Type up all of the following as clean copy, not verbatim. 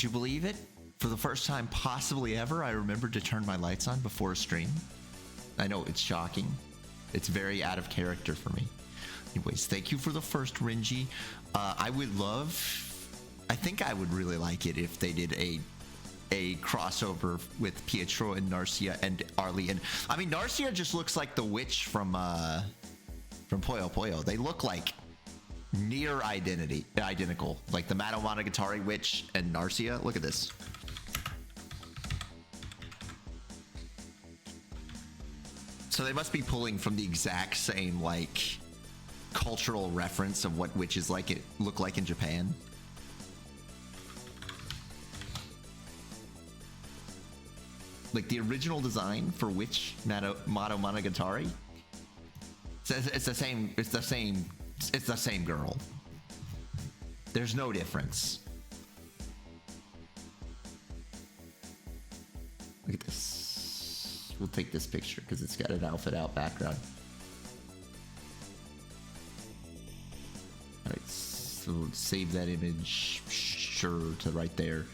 Would you believe it? For the first time possibly ever, I remembered to turn my lights on before a stream. I know, it's shocking. It's very out of character for me. Anyways, thank you for the first, Renji. I think I would really like it if they did a crossover with Pietro and Narcia and Arlie. And I mean, Narcia just looks like the witch from Puyo Puyo. They look like near identical. Like the Monogatari witch and Narcia. Look at this. So they must be pulling from the exact same like cultural reference of what witches look like in Japan. Like the original design for witch Monogatari. It's the same girl. There's no difference. Look at this. We'll take this picture because it's got an outfit out background. All right, so save that image. Sure, to right there.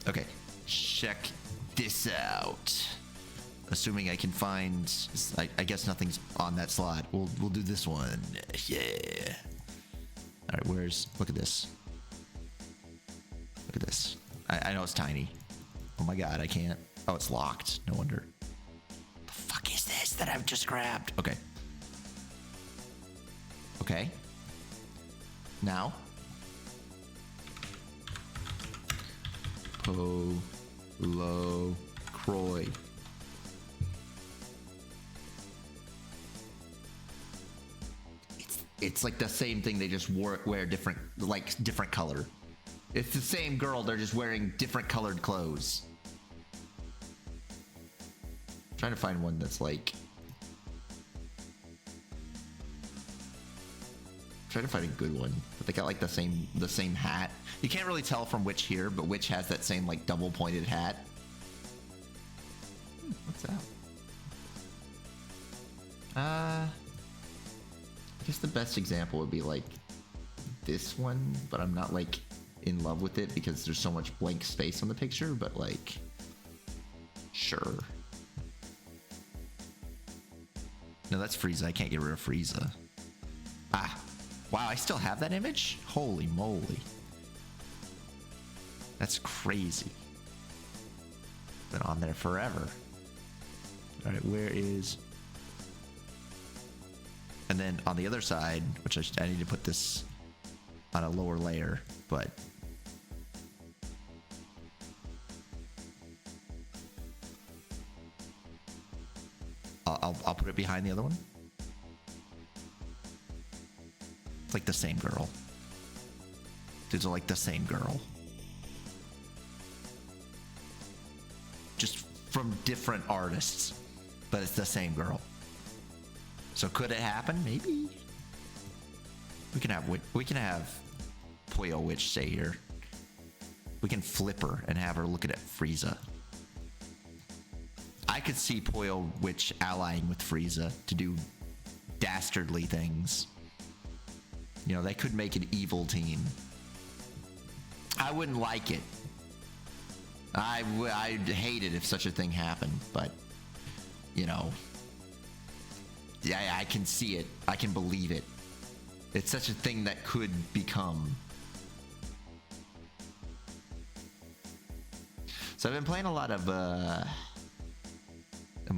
Okay, check this out. Assuming I can find, I guess nothing's on that slot. We'll do this one. Yeah. All right, look at this. Look at this. I know it's tiny. Oh my God, I can't. Oh, it's locked. No wonder. The fuck is this that I've just grabbed? Okay. Okay. Now. Popolocrois. It's like the same thing. They just wear different color. It's the same girl. They're just wearing different colored clothes. I'm trying to find one that's like. Trying to find a good one. But they got like the same hat. You can't really tell from which here, but which has that same like double pointed hat. What's that? I guess the best example would be like this one, but I'm not like in love with it because there's so much blank space on the picture, but like, sure. No, that's Frieza. I can't get rid of Frieza. Ah, wow, I still have that image? Holy moly. That's crazy. Been on there forever. All right, where is... And then on the other side, which I need to put this on a lower layer, but I'll put it behind the other one. It's like the same girl. These are like the same girl. Just from different artists, but it's the same girl. So could it happen? Maybe. We can have Puyo Witch stay here. We can flip her and have her look at Frieza. I could see Puyo Witch allying with Frieza to do dastardly things. You know, they could make an evil team. I wouldn't like it. I'd hate it if such a thing happened, but, you know... Yeah, I can see it. I can believe it. It's such a thing that could become. So I've been playing a lot of my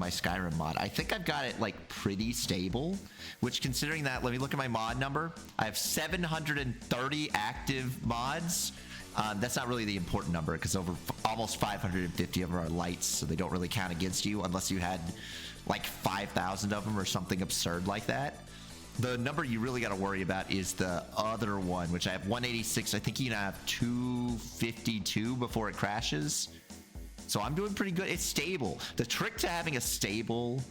Skyrim mod. I think I've got it like pretty stable, which considering that, let me look at my mod number. I have 730 active mods. That's not really the important number because almost 550 of them are lights, so they don't really count against you unless you had like 5,000 of them or something absurd like that. The number you really got to worry about is the other one, which I have 186. I think you can have 252 before it crashes. So I'm doing pretty good. It's stable. The trick to having a stable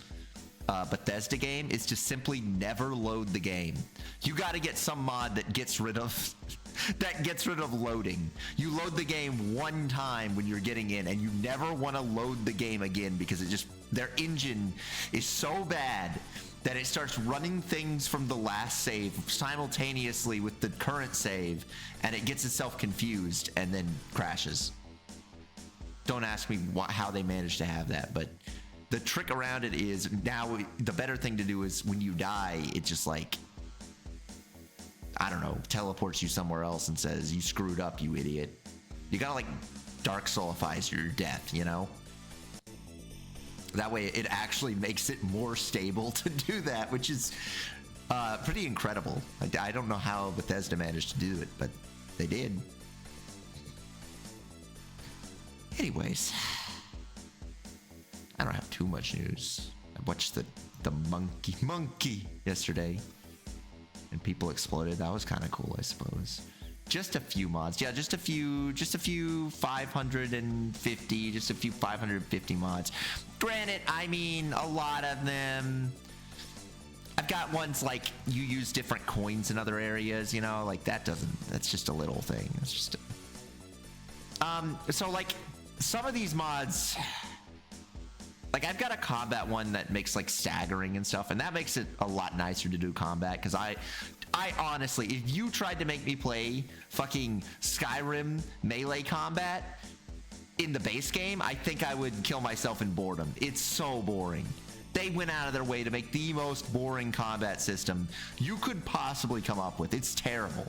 Bethesda game is to simply never load the game. You got to get some mod that gets rid of loading. You load the game one time when you're getting in, and you never want to load the game again because their engine is so bad that it starts running things from the last save simultaneously with the current save, and it gets itself confused and then crashes. Don't ask me how they managed to have that, but the trick around it is now the better thing to do is when you die, it just like, I don't know, teleports you somewhere else and says, you screwed up, you idiot. You gotta like Dark Soulifies your death, you know? That way it actually makes it more stable to do that, which is pretty incredible. I don't know how Bethesda managed to do it, but they did. Anyways, I don't have too much news. I watched the monkey yesterday, and people exploded. That was kind of cool, I suppose. Just a few mods. Yeah, just a few 550, just a few 550 mods. Granted, I mean, a lot of them, I've got ones like you use different coins in other areas, you know, like that's just a little thing. It's just, so like some of these mods, like I've got a combat one that makes like staggering and stuff, and that makes it a lot nicer to do combat, because I honestly, if you tried to make me play fucking Skyrim melee combat in the base game, I think I would kill myself in boredom. It's so boring. They went out of their way to make the most boring combat system you could possibly come up with. It's terrible.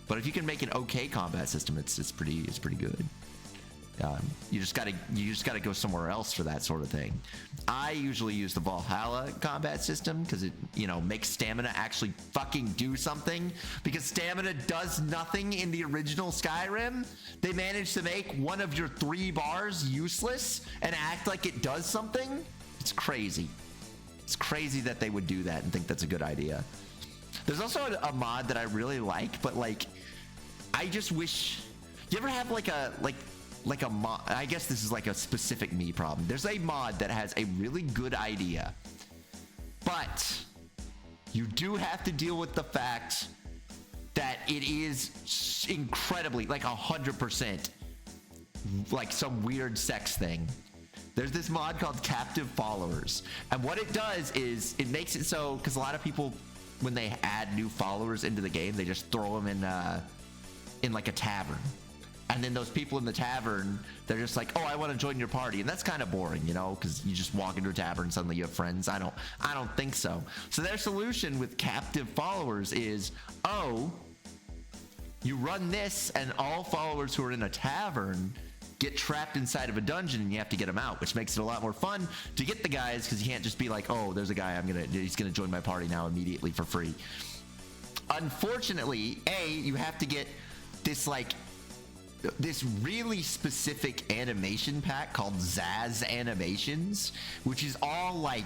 But if you can make an okay combat system, it's pretty good. You just gotta go somewhere else for that sort of thing. I usually use the Valhalla combat system because it, you know, makes stamina actually fucking do something. Because stamina does nothing in the original Skyrim. They managed to make one of your 3 bars useless and act like it does something. It's crazy. It's crazy that they would do that and think that's a good idea. There's also a mod that I really like, but like, I just wish. You ever have like a mod? I guess this is like a specific me problem. There's a mod that has a really good idea, but you do have to deal with the fact that it is incredibly, like 100%, like some weird sex thing. There's this mod called Captive Followers, and what it does is it makes it so, because a lot of people, when they add new followers into the game, they just throw them in like a tavern. And then those people in the tavern, they're just like, oh, I want to join your party. And that's kind of boring, you know, because you just walk into a tavern and suddenly you have friends. I don't think so. So their solution with Captive Followers is, oh, you run this and all followers who are in a tavern get trapped inside of a dungeon and you have to get them out, which makes it a lot more fun to get the guys, because you can't just be like, oh, there's a guy, he's gonna join my party now immediately for free. Unfortunately, you have to get this really specific animation pack called Zaz Animations, which is all like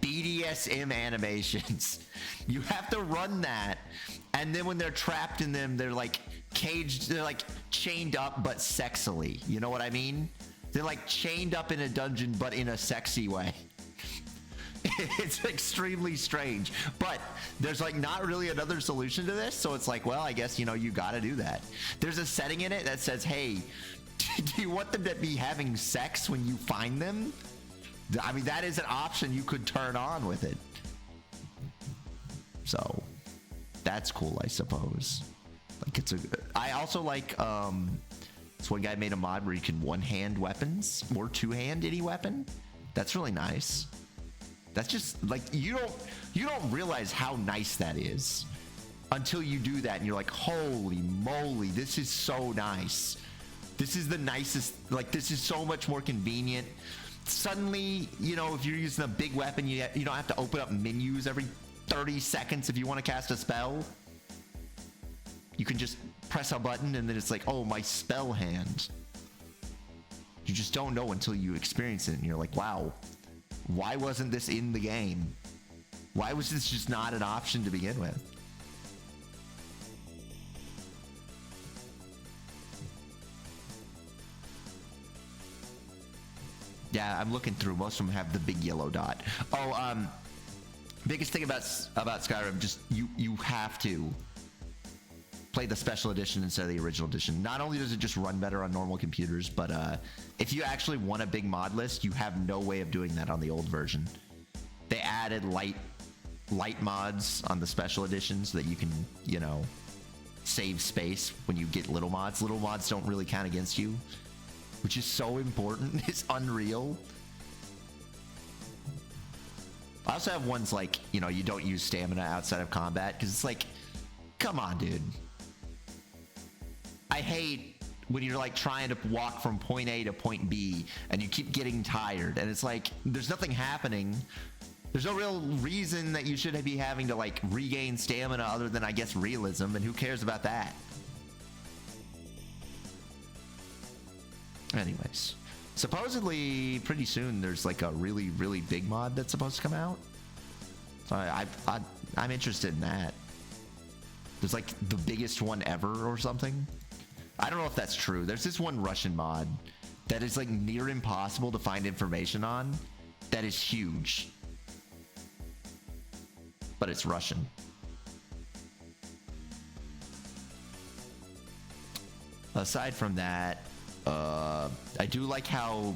BDSM animations. You have to run that, and then when they're trapped in them, they're like caged, they're like chained up but sexily. You know what I mean? They're like chained up in a dungeon but in a sexy way. It's extremely strange, but there's like not really another solution to this, so it's like, well, I guess, you know, you gotta do that. There's a setting in it that says, hey, do you want them to be having sex when you find them? I mean, that is an option you could turn on with it. So that's cool, I suppose. Like, I also like, this one guy made a mod where you can one-hand weapons or two-hand any weapon. That's really nice. That's just like, you don't realize how nice that is until you do that and you're like, holy moly, this is so nice. This is the nicest, like, this is so much more convenient. Suddenly, you know, if you're using a big weapon, you don't have to open up menus every 30 seconds if you want to cast a spell. You can just press a button and then it's like, oh, my spell hand. You just don't know until you experience it and you're like, wow. Why wasn't this in the game? Why was this just not an option to begin with? Yeah, I'm looking through. Most of them have the big yellow dot. Oh, biggest thing about Skyrim, just you have to play the special edition instead of the original edition. Not only does it just run better on normal computers, but if you actually want a big mod list, you have no way of doing that on the old version. They added light mods on the special edition so that you can, you know, save space when you get little mods. Little mods don't really count against you, which is so important. It's unreal. I also have ones like, you know, you don't use stamina outside of combat, because it's like, come on, dude. I hate when you're like trying to walk from point A to point B and you keep getting tired, and it's like, there's nothing happening. There's no real reason that you should be having to like regain stamina other than, I guess, realism, and who cares about that? Anyways, supposedly pretty soon there's like a really, really big mod that's supposed to come out. So I'm interested in that. There's like the biggest one ever or something. I don't know if that's true. There's this one Russian mod that is like near impossible to find information on. That is huge. But it's Russian. Aside from that, I do like how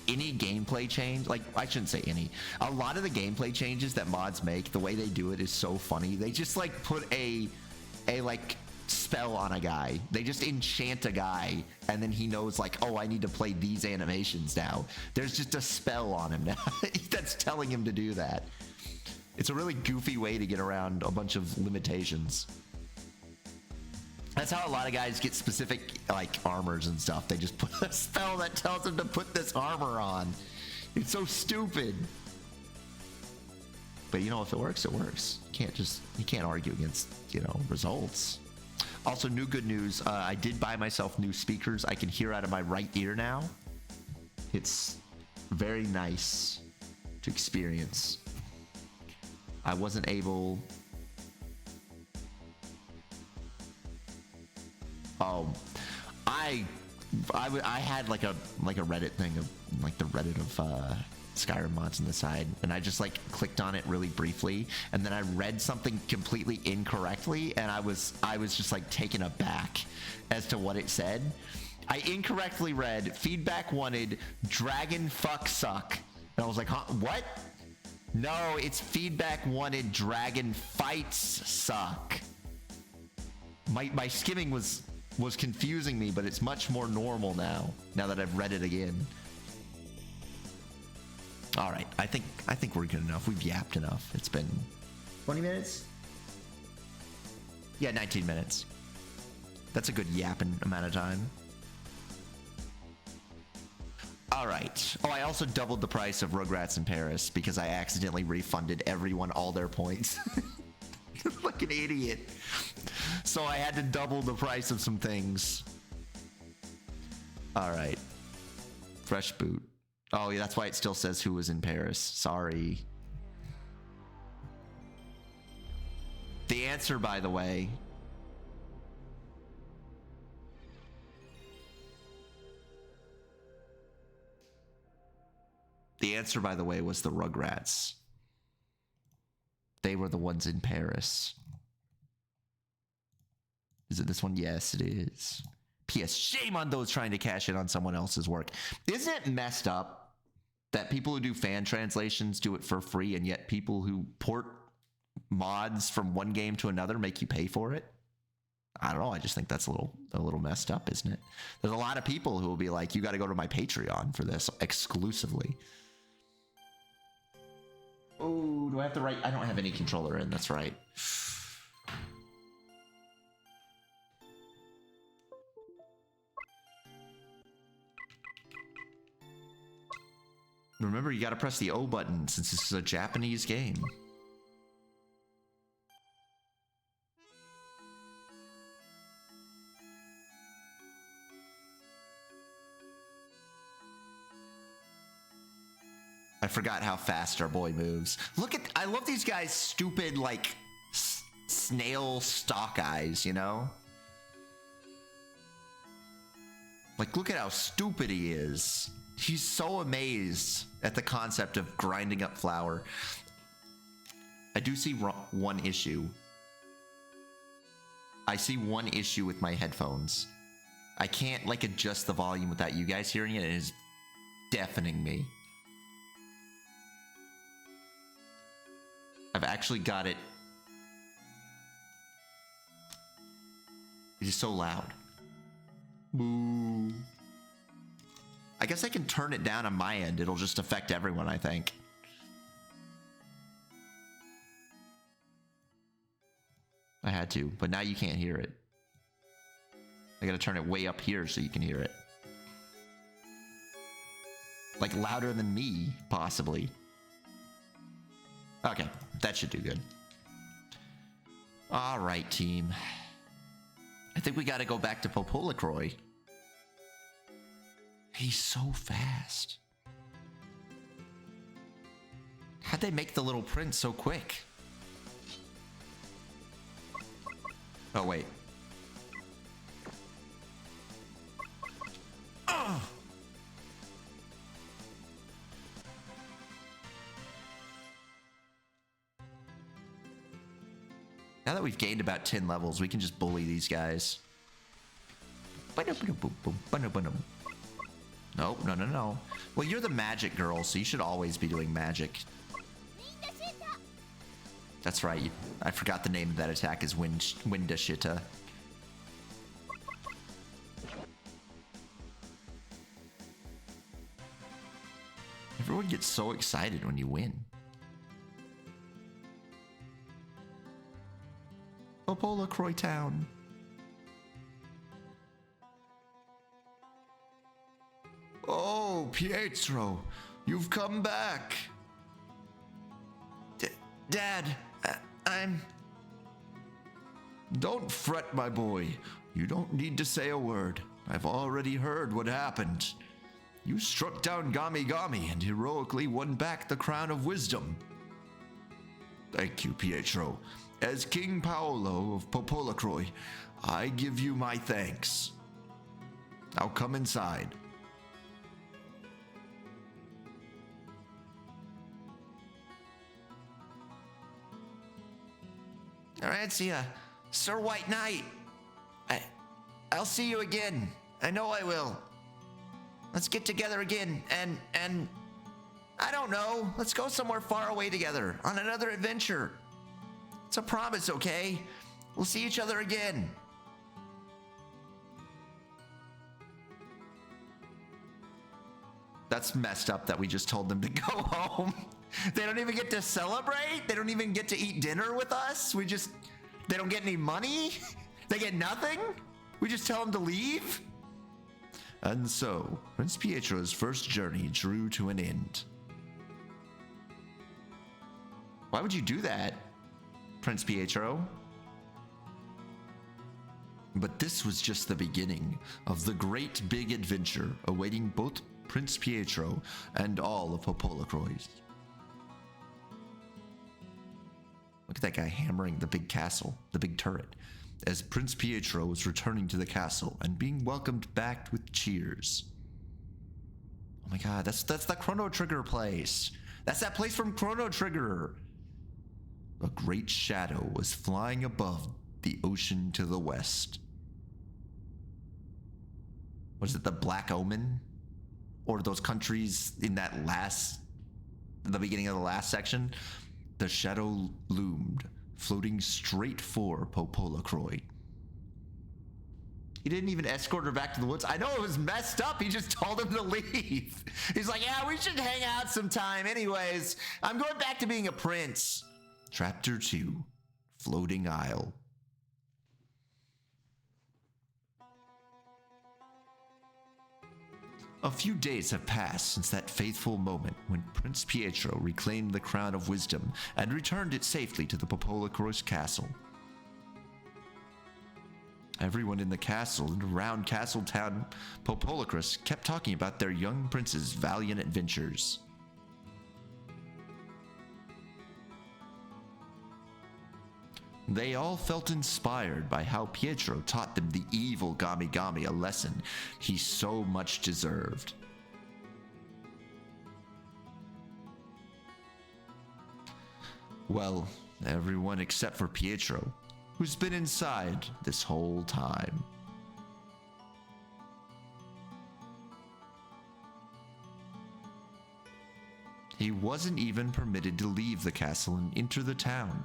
any gameplay change, like, I shouldn't say any, a lot of the gameplay changes that mods make, the way they do it is so funny. They just like put a like spell on a guy. They just enchant a guy, and then he knows like, oh, I need to play these animations now. There's just a spell on him now that's telling him to do that. It's a really goofy way to get around a bunch of limitations. That's how a lot of guys get specific like armors and stuff. They just put a spell that tells them to put this armor on. It's so stupid. But you know, if it works, it works. You can't argue against, you know, results. Also, new good news. I did buy myself new speakers. I can hear out of my right ear now. It's very nice to experience. I wasn't able. Oh, I had like a Reddit thing of like the Reddit of Skyrim mods on the side, and I just like clicked on it really briefly, and then I read something completely incorrectly, and I was just like taken aback as to what it said. I incorrectly read feedback wanted dragon fuck suck, and I was like, huh, what? No, it's feedback wanted dragon fights suck. My skimming was confusing me, but it's much more normal now that I've read it again. All right, I think we're good enough. We've yapped enough. It's been 20 minutes? Yeah, 19 minutes. That's a good yapping amount of time. All right. Oh, I also doubled the price of Rugrats in Paris because I accidentally refunded everyone all their points. Like an idiot. So I had to double the price of some things. All right. Fresh boot. Oh, yeah, that's why it still says who was in Paris. Sorry. The answer, by the way. The answer, by the way, was the Rugrats. They were the ones in Paris. Is it this one? Yes, it is. P.S. Shame on those trying to cash in on someone else's work. Isn't it messed up that people who do fan translations do it for free, and yet people who port mods from one game to another make you pay for it? I don't know. I just think that's a little messed up, isn't it? There's a lot of people who will be like, you got to go to my Patreon for this exclusively. Oh, do I have to write? I don't have any controller in. That's right. Remember, you got to press the O button since this is a Japanese game. I forgot how fast our boy moves. I love these guys' stupid, like, snail stalk eyes, you know? Like, look at how stupid he is. He's so amazed at the concept of grinding up flour. I do see one issue. I see one issue with my headphones. I can't, like, adjust the volume without you guys hearing it. It is deafening me. I've actually got it. It is so loud. Boo. I guess I can turn it down on my end. It'll just affect everyone, I think. I had to, but now you can't hear it. I gotta turn it way up here so you can hear it. Like louder than me, possibly. Okay, that should do good. All right, team. I think we gotta go back to Popolocrois. He's so fast. How'd they make the little prince so quick? Oh, wait. Ugh. Now that we've gained about 10 levels, we can just bully these guys. Nope, no. Well, you're the magic girl, so you should always be doing magic. That's right. I forgot the name of that attack is Windashita. Everyone gets so excited when you win. Popolocrois town. Oh, Pietro, you've come back. Dad, I'm... Don't fret, my boy. You don't need to say a word. I've already heard what happened. You struck down Gami Gami and heroically won back the Crown of Wisdom. Thank you, Pietro. As King Paolo of Popolocrois, I give you my thanks. Now come inside. Arancia, Sir White Knight. I'll see you again. I know I will. Let's get together again and I don't know. Let's go somewhere far away together on another adventure. It's a promise, okay? We'll see each other again. That's messed up that we just told them to go home. They don't even get to celebrate. They don't even get to eat dinner with us. They don't get any money. They get nothing. We just tell them to leave. And so, Prince Pietro's first journey drew to an end. Why would you do that, Prince Pietro? But this was just the beginning of the great big adventure awaiting both Prince Pietro and all of Popolocrois. Look at that guy hammering the big castle, the big turret, as Prince Pietro was returning to the castle and being welcomed back with cheers. Oh my god, that's the Chrono Trigger place. That's that place from Chrono Trigger. A great shadow was flying above the ocean to the west. Was it the Black Omen? Or those countries in the beginning of the last section? The shadow loomed, floating straight for Popolocrois. He didn't even escort her back to the woods. I know it was messed up. He just told him to leave. He's like, yeah, we should hang out sometime. Anyways, I'm going back to being a prince. Chapter 2, Floating Isle. A few days have passed since that fateful moment when Prince Pietro reclaimed the Crown of Wisdom and returned it safely to the Popolocrois castle. Everyone in the castle and around Castletown Popolocrois kept talking about their young prince's valiant adventures. They all felt inspired by how Pietro taught them the evil Gami Gami a lesson he so much deserved. Well, everyone except for Pietro, who's been inside this whole time. He wasn't even permitted to leave the castle and enter the town.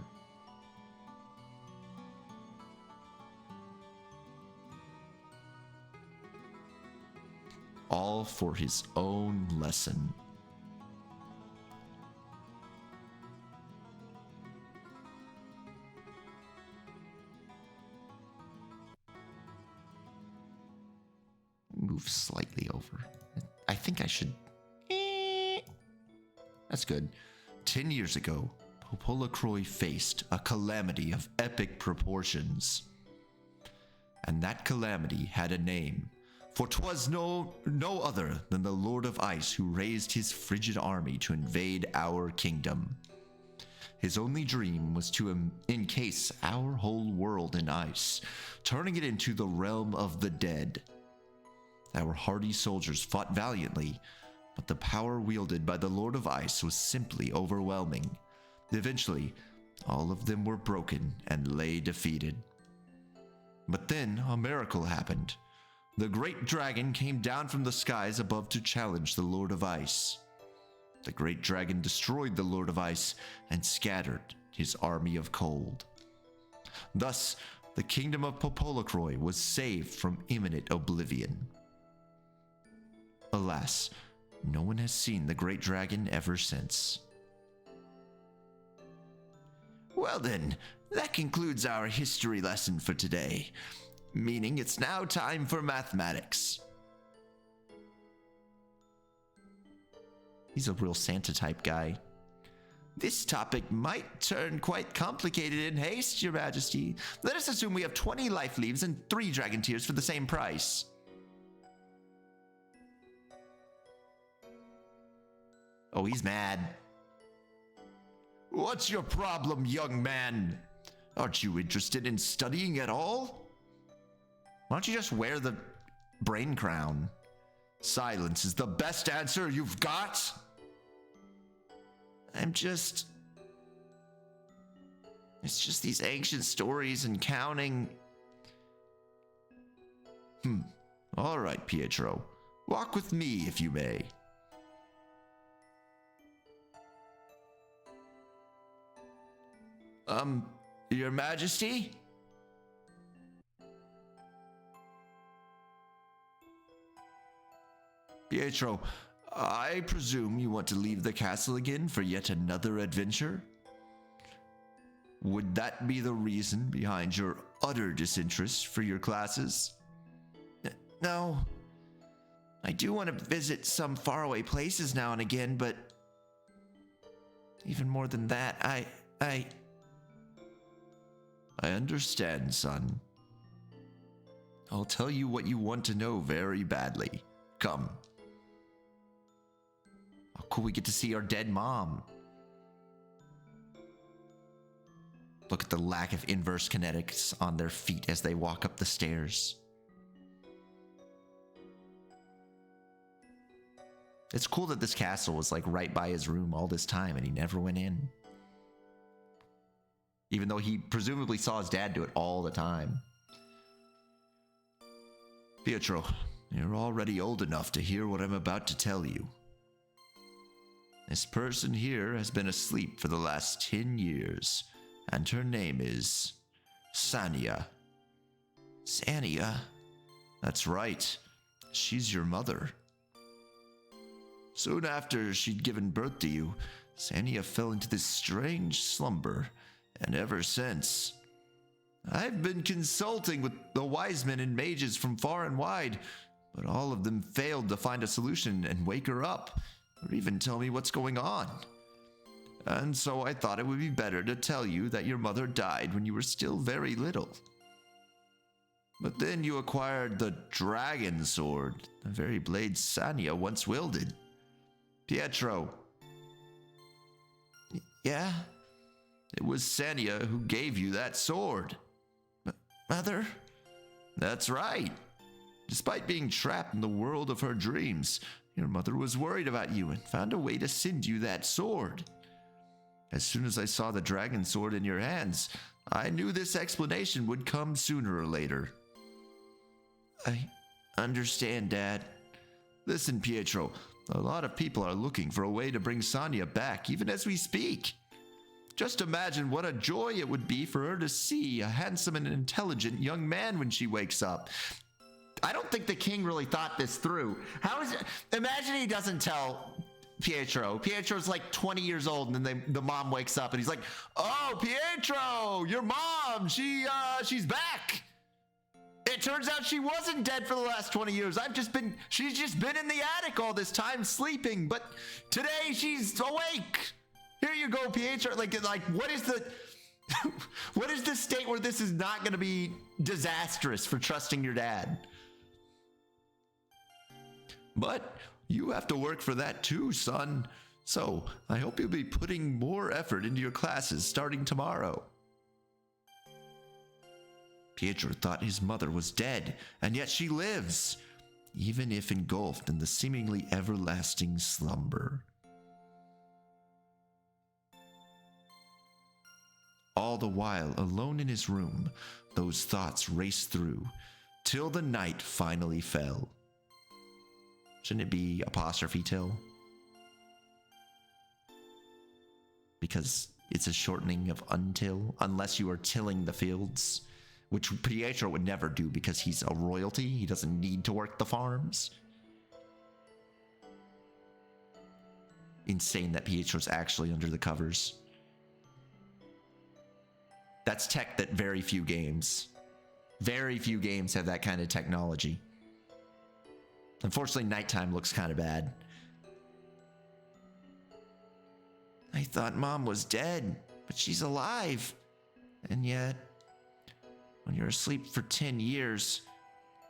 All for his own lesson. Move slightly over. I think I should... That's good. 10 years ago, Popolocrois faced a calamity of epic proportions. And that calamity had a name, for 'twas no other than the Lord of Ice who raised his frigid army to invade our kingdom. His only dream was to encase our whole world in ice, turning it into the realm of the dead. Our hardy soldiers fought valiantly, but the power wielded by the Lord of Ice was simply overwhelming. Eventually, all of them were broken and lay defeated. But then a miracle happened. The great dragon came down from the skies above to challenge the Lord of Ice. The great dragon destroyed the Lord of Ice and scattered his army of cold. Thus, the kingdom of Popolocrois was saved from imminent oblivion. Alas, no one has seen the great dragon ever since. Well then, that concludes our history lesson for today, meaning it's now time for mathematics. He's a real Santa type guy. This topic might turn quite complicated in haste, Your Majesty. Let us assume we have 20 life leaves and 3 dragon tears for the same price. Oh, he's mad. What's your problem, young man? Aren't you interested in studying at all? Why don't you just wear the brain crown? Silence is the best answer you've got. It's just these ancient stories and counting. All right, Pietro. Walk with me, if you may. Your Majesty? Pietro, I presume you want to leave the castle again for yet another adventure? Would that be the reason behind your utter disinterest for your classes? No. I do want to visit some faraway places now and again, but even more than that, I understand, son. I'll tell you what you want to know very badly. Come. Oh, cool, we get to see our dead mom. Look at the lack of inverse kinetics on their feet as they walk up the stairs. It's cool that this castle was like right by his room all this time and he never went in. Even though he presumably saw his dad do it all the time. Pietro, you're already old enough to hear what I'm about to tell you. This person here has been asleep for the last 10 years, and her name is Sania. Sania? That's right. She's your mother. Soon after she'd given birth to you, Sania fell into this strange slumber. And ever since, I've been consulting with the wise men and mages from far and wide, but all of them failed to find a solution and wake her up, or even tell me what's going on. And so I thought it would be better to tell you that your mother died when you were still very little. But then you acquired the dragon sword, the very blade Sania once wielded. Pietro. Yeah? It was Sania who gave you that sword. Mother? That's right. Despite being trapped in the world of her dreams, your mother was worried about you and found a way to send you that sword. As soon as I saw the dragon sword in your hands, I knew this explanation would come sooner or later. I understand, Dad. Listen, Pietro, A lot of people are looking for a way to bring Sonia back, even as we speak. Just imagine what a joy it would be for her to see a handsome and intelligent young man when she wakes up. I don't think the king really thought this through. How is it? Imagine he doesn't tell Pietro. Pietro's like 20 years old, and then the mom wakes up, and he's like, "Oh, Pietro, your mom, she's back. It turns out she wasn't dead for the last 20 years. She's just been in the attic all this time sleeping, but today she's awake. Here you go, Pietro." Like what is the what is the state where this is not going to be disastrous for trusting your dad? But you have to work for that too, son. So I hope you'll be putting more effort into your classes starting tomorrow. Pietro thought his mother was dead, and yet she lives, even if engulfed in the seemingly everlasting slumber. All the while, alone in his room, those thoughts raced through, till the night finally fell. Shouldn't it be apostrophe till? Because it's a shortening of until, unless you are tilling the fields, which Pietro would never do because he's a royalty. He doesn't need to work the farms. Insane that Pietro's actually under the covers. That's tech that very few games have that kind of technology. Unfortunately, nighttime looks kind of bad. I thought Mom was dead, but she's alive. And yet, when you're asleep for 10 years,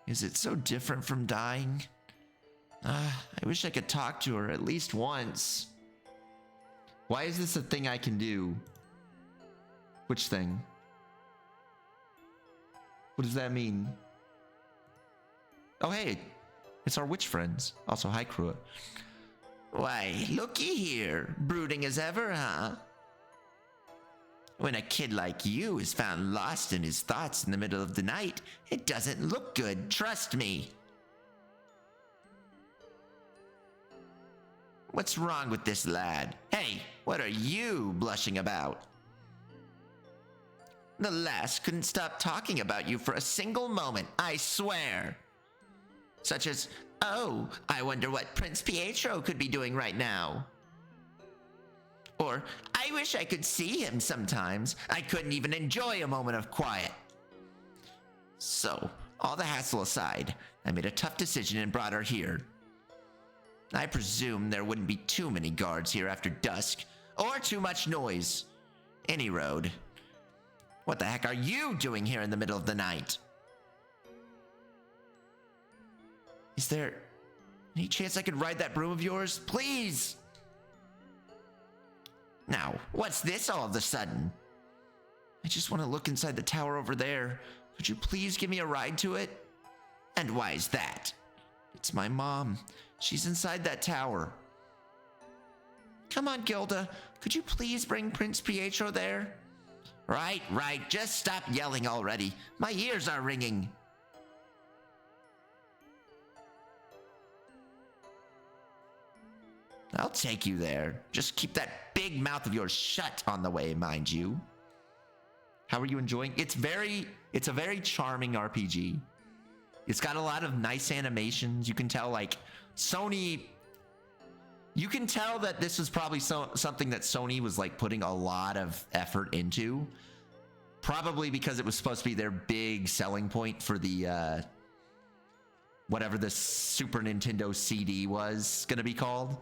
is it so different from dying? I wish I could talk to her at least once. Why is this a thing I can do? Which thing? What does that mean? Oh, hey, it's our witch friends. Also, hi, Krua. Why, looky here, brooding as ever, huh? When a kid like you is found lost in his thoughts in the middle of the night, it doesn't look good, trust me. What's wrong with this lad? Hey, what are you blushing about? The lass couldn't stop talking about you for a single moment, I swear. Such as, oh, I wonder what Prince Pietro could be doing right now. Or, I wish I could see him sometimes. I couldn't even enjoy a moment of quiet. So, all the hassle aside, I made a tough decision and brought her here. I presume there wouldn't be too many guards here after dusk, or too much noise. Any road. What the heck are you doing here in the middle of the night? Is there any chance I could ride that broom of yours? Please! Now, what's this all of a sudden? I just want to look inside the tower over there. Could you please give me a ride to it? And why is that? It's my mom. She's inside that tower. Come on, Gilda. Could you please bring Prince Pietro there? Right. Just stop yelling already. My ears are ringing. I'll take you there. Just keep that big mouth of yours shut on the way, mind you. How are you enjoying? It's a very charming RPG. It's got a lot of nice animations. You can tell, like, Sony... You can tell that this was probably something that Sony was, like, putting a lot of effort into. Probably because it was supposed to be their big selling point for the, whatever the Super Nintendo CD was going to be called.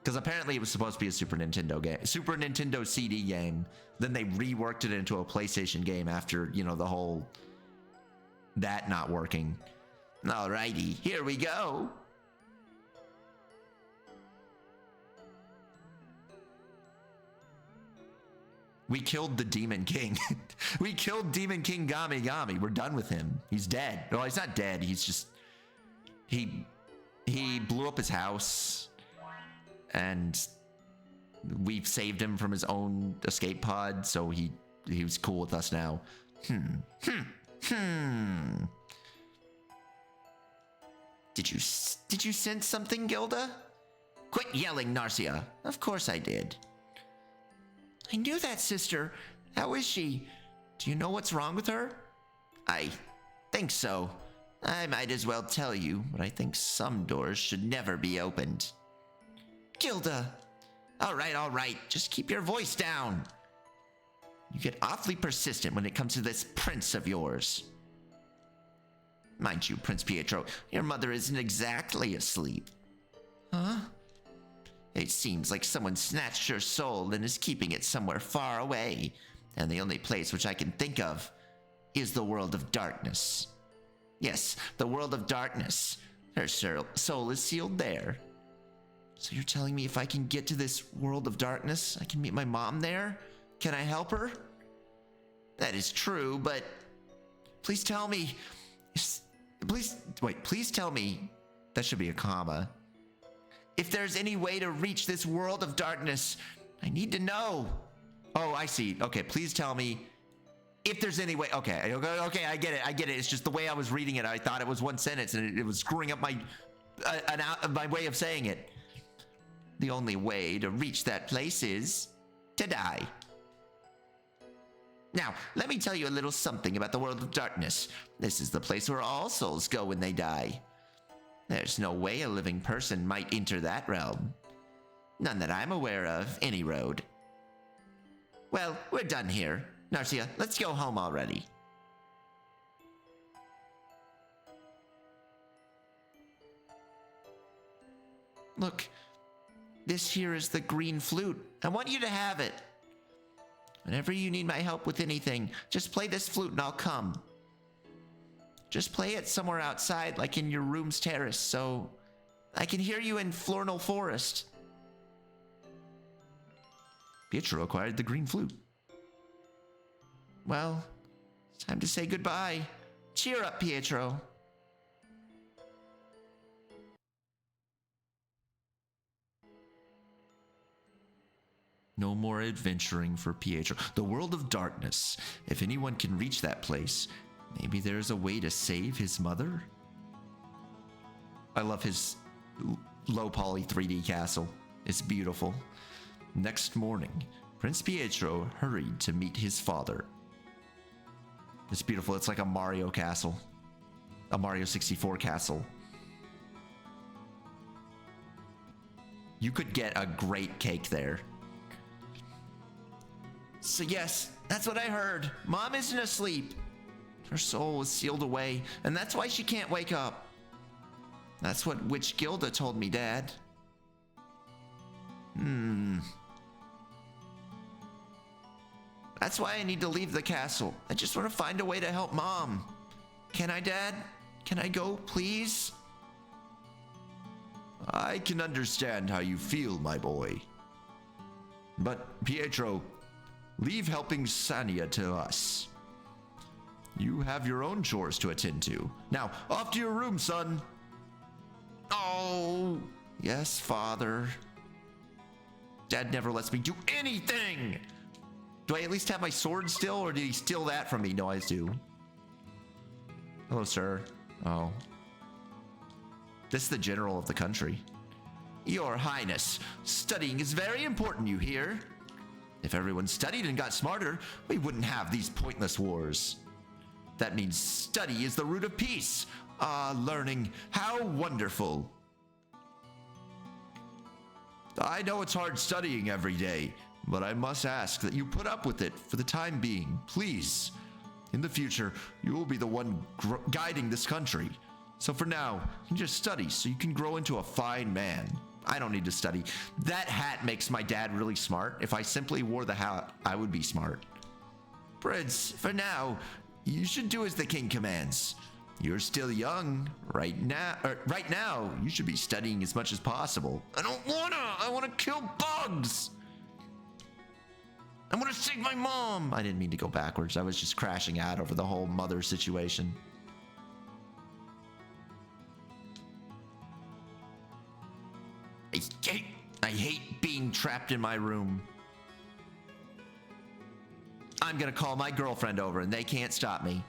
Because apparently it was supposed to be a Super Nintendo CD game. Then they reworked it into a PlayStation game after, you know, the whole... that not working. Alrighty, here we go. We killed the Demon King. We killed Demon King Gami Gami. We're done with him. He's dead. Well, he's not dead. He's just... He blew up his house. And we've saved him from his own escape pod. So he was cool with us now. Did you sense something, Gilda? Quit yelling, Narcia. Of course I did. I knew that, sister. How is she? Do you know what's wrong with her? I think so. I might as well tell you, but I think some doors should never be opened. Gilda! All right. Just keep your voice down. You get awfully persistent when it comes to this prince of yours. Mind you, Prince Pietro, your mother isn't exactly asleep. Huh? It seems like someone snatched your soul and is keeping it somewhere far away, and the only place which I can think of is the world of darkness. Yes, the world of darkness. Her soul is sealed there. So you're telling me if I can get to this world of darkness, I can meet my mom there? Can I help her? That is true, but please tell me. Please tell me. That should be a comma. If there's any way to reach this world of darkness, I need to know. Oh, I see. Okay, please tell me if there's any way. Okay, I get it. It's just the way I was reading it. I thought it was one sentence, and it was screwing up my way of saying it. The only way to reach that place is to die. Now, let me tell you a little something about the world of darkness. This is the place where all souls go when they die. There's no way a living person might enter that realm. None that I'm aware of, any road. Well, we're done here. Narcia, let's go home already. Look, this here is the green flute. I want you to have it. Whenever you need my help with anything, just play this flute and I'll come. Just play it somewhere outside, like in your room's terrace, so I can hear you in Flornal Forest. Pietro acquired the green flute. Well, it's time to say goodbye. Cheer up, Pietro. No more adventuring for Pietro. The world of darkness. If anyone can reach that place, maybe there's a way to save his mother? I love his low poly 3D castle. It's beautiful. Next morning, Prince Pietro hurried to meet his father. It's beautiful. It's like a Mario castle. A Mario 64 castle. You could get a great cake there. So yes, that's what I heard. Mom isn't asleep. Her soul was sealed away, and that's why she can't wake up. That's what Witch Gilda told me, Dad. That's why I need to leave the castle. I just want to find a way to help Mom. Can I, Dad? Can I go, please? I can understand how you feel, my boy. But, Pietro, leave helping Sania to us. You have your own chores to attend to. Now, off to your room, son. Oh, yes, Father. Dad never lets me do anything. Do I at least have my sword still, or did he steal that from me? No, I do. Hello, sir. Oh. This is the general of the country. Your Highness, studying is very important, you hear? If everyone studied and got smarter, we wouldn't have these pointless wars. That means study is the root of peace. Ah, learning, how wonderful. I know it's hard studying every day, but I must ask that you put up with it for the time being, please. In the future, you will be the one guiding this country. So for now, you can just study so you can grow into a fine man. I don't need to study. That hat makes my dad really smart. If I simply wore the hat, I would be smart. Prince, for now, you should do as the king commands. You're still young. Right now, you should be studying as much as possible. I wanna kill bugs. I wanna save my mom. I didn't mean to go backwards. I was just crashing out over the whole mother situation. I hate being trapped in my room. I'm gonna call my girlfriend over and they can't stop me.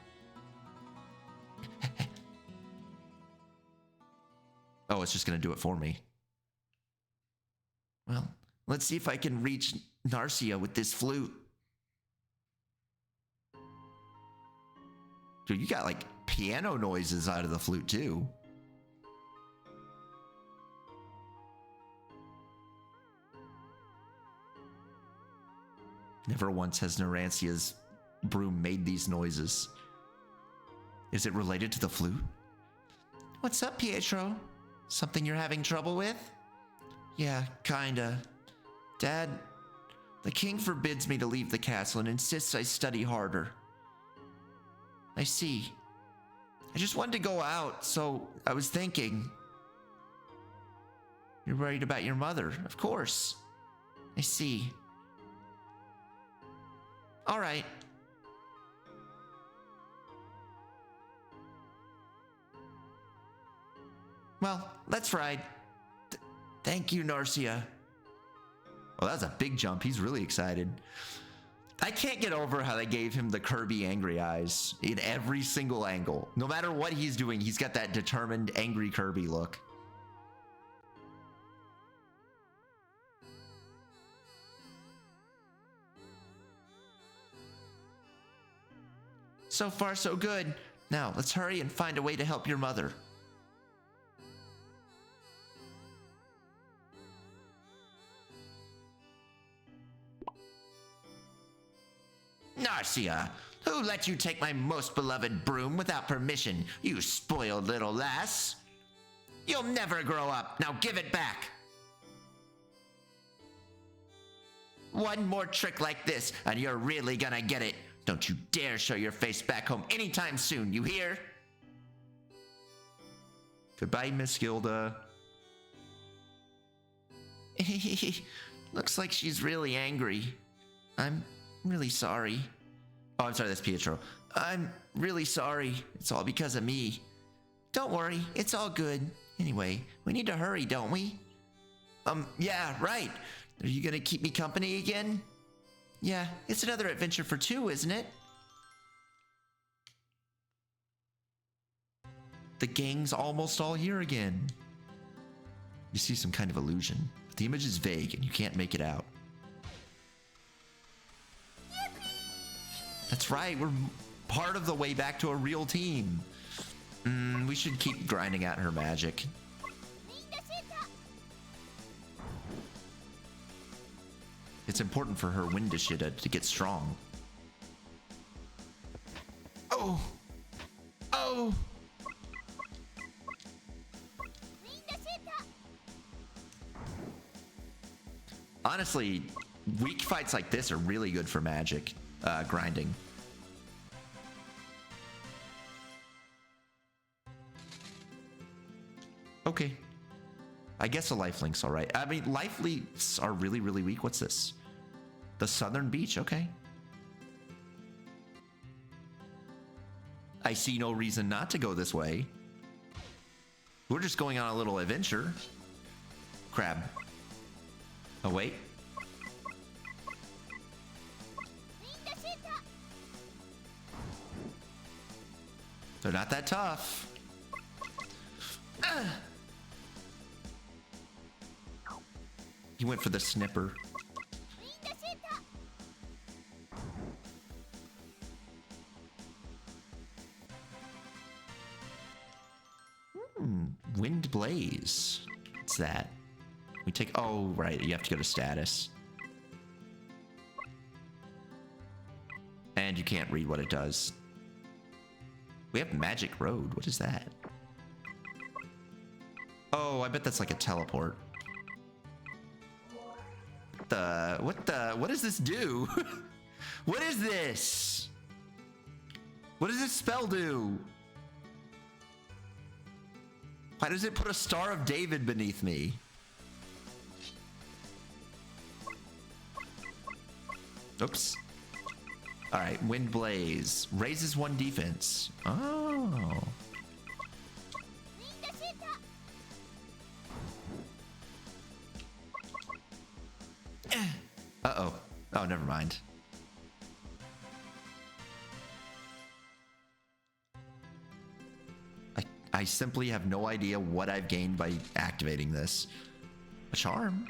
Oh, it's just gonna do it for me. Well, let's see if I can reach Narcia with this flute. Dude, you got like piano noises out of the flute too. Never once has Narancia's broom made these noises. Is it related to the flute? What's up, Pietro? Something you're having trouble with? Yeah, kinda. Dad, the king forbids me to leave the castle and insists I study harder. I see. I just wanted to go out, so I was thinking. You're worried about your mother, of course. I see. All right. Well, let's ride. Thank you, Narcia. Well, that was a big jump. He's really excited. I can't get over how they gave him the Kirby angry eyes in every single angle. No matter what he's doing, he's got that determined, angry Kirby look. So far, so good. Now, let's hurry and find a way to help your mother. Narcia, who let you take my most beloved broom without permission, you spoiled little lass? You'll never grow up. Now give it back. One more trick like this, and you're really gonna get it. Don't you dare show your face back home anytime soon, you hear? Goodbye, Miss Gilda. Looks like she's really angry. I'm really sorry. Oh, I'm sorry, that's Pietro. I'm really sorry. It's all because of me. Don't worry, it's all good. Anyway, we need to hurry, don't we? Yeah, right. Are you gonna keep me company again? Yeah, it's another adventure for two, isn't it? The gang's almost all here again. You see some kind of illusion. The image is vague and you can't make it out. That's right, we're part of the way back to a real team. We should keep grinding out her magic. It's important for her Windashida to get strong. Oh! Oh! Honestly, weak fights like this are really good for magic grinding. Okay. I guess a lifelink's all right. I mean, lifelinks are really, really weak. What's this? The Southern Beach, okay. I see no reason not to go this way. We're just going on a little adventure. Crab. Oh, wait. They're not that tough. He went for the snipper. Wind Blaze. What's that? We take... Oh, right. You have to go to status. And you can't read what it does. We have Magic Road. What is that? Oh, I bet that's like a teleport. What does this do? What is this? What does this spell do? Why does it put a Star of David beneath me? Oops. All right, Wind Blaze raises 1 defense. Oh. Uh-oh. Oh, never mind. I simply have no idea what I've gained by activating this. A charm?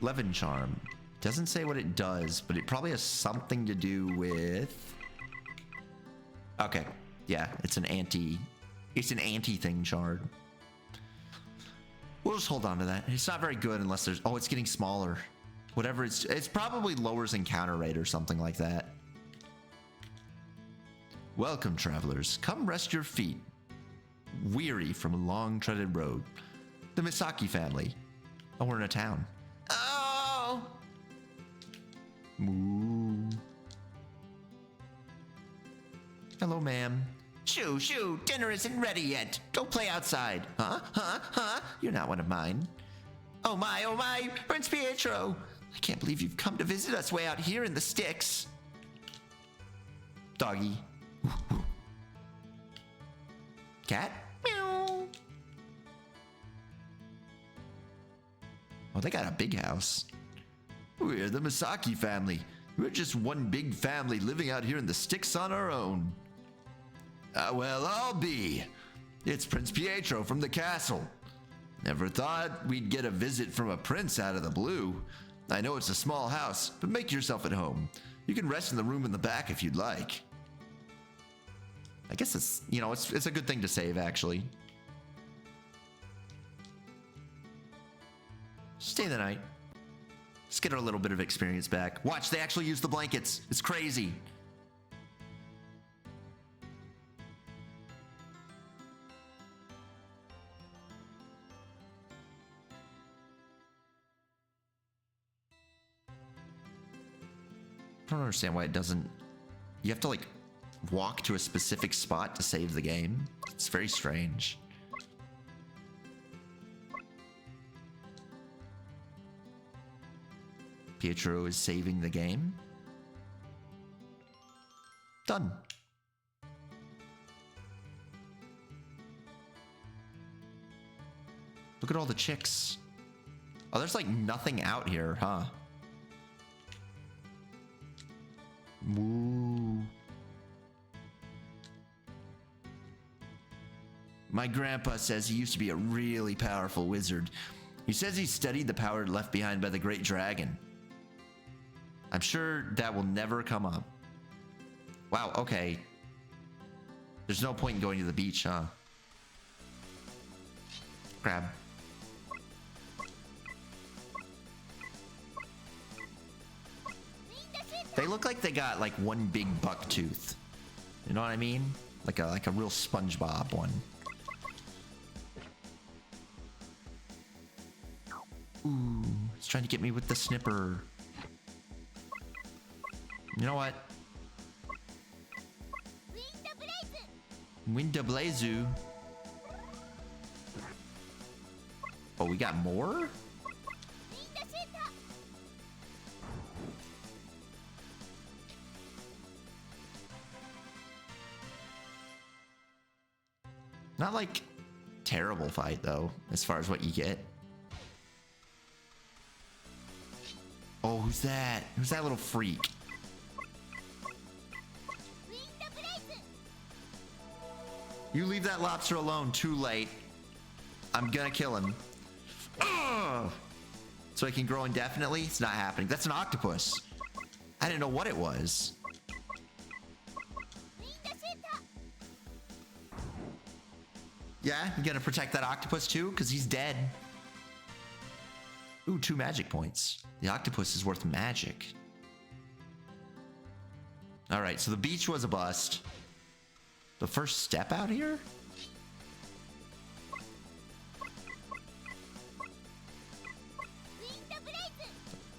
Levin Charm. Doesn't say what it does, but it probably has something to do with... Okay. Yeah, it's an anti-thing shard. We'll just hold on to that. It's not very good unless there's... Oh, it's getting smaller. Whatever it's probably lowers encounter rate or something like that. Welcome, travelers. Come rest your feet. Weary from a long treaded road. The Misaki family. Oh, we're in a town. Oh! Moo. Hello, ma'am. Shoo, shoo, dinner isn't ready yet. Go play outside. Huh? You're not one of mine. Oh my, Prince Pietro. I can't believe you've come to visit us way out here in the sticks. Doggy. Cat? Meow. Oh, they got a big house. We're the Misaki family. We're just one big family living out here in the sticks on our own. Well, I'll be. It's Prince Pietro from the castle. Never thought we'd get a visit from a prince out of the blue. I know it's a small house, but make yourself at home. You can rest in the room in the back if you'd like. I guess it's, you know, it's a good thing to save, actually. Stay the night. Let's get our little bit of experience back. Watch, they actually use the blankets. It's crazy. I don't understand why it doesn't... You have to, like, walk to a specific spot to save the game. It's very strange. Pietro is saving the game. Done. Look at all the chicks. Oh, there's like nothing out here, huh? Woo. My grandpa says he used to be a really powerful wizard. He says he studied the power left behind by the great dragon. I'm sure that will never come up. Wow, okay. There's no point in going to the beach, huh? Grab. They look like they got like one big buck tooth. You know what I mean? Like a real SpongeBob one. Ooh, it's trying to get me with the snipper. You know what? Windablazu. Oh, we got more? Not like terrible fight though, as far as what you get. Oh, who's that? Who's that little freak? You leave that lobster alone. Too late. I'm gonna kill him. Ugh! So he can grow indefinitely? It's not happening. That's an octopus. I didn't know what it was. Yeah, you gonna protect that octopus too? Because he's dead. Ooh, 2 magic points. The octopus is worth magic. Alright, so the beach was a bust. The first step out here?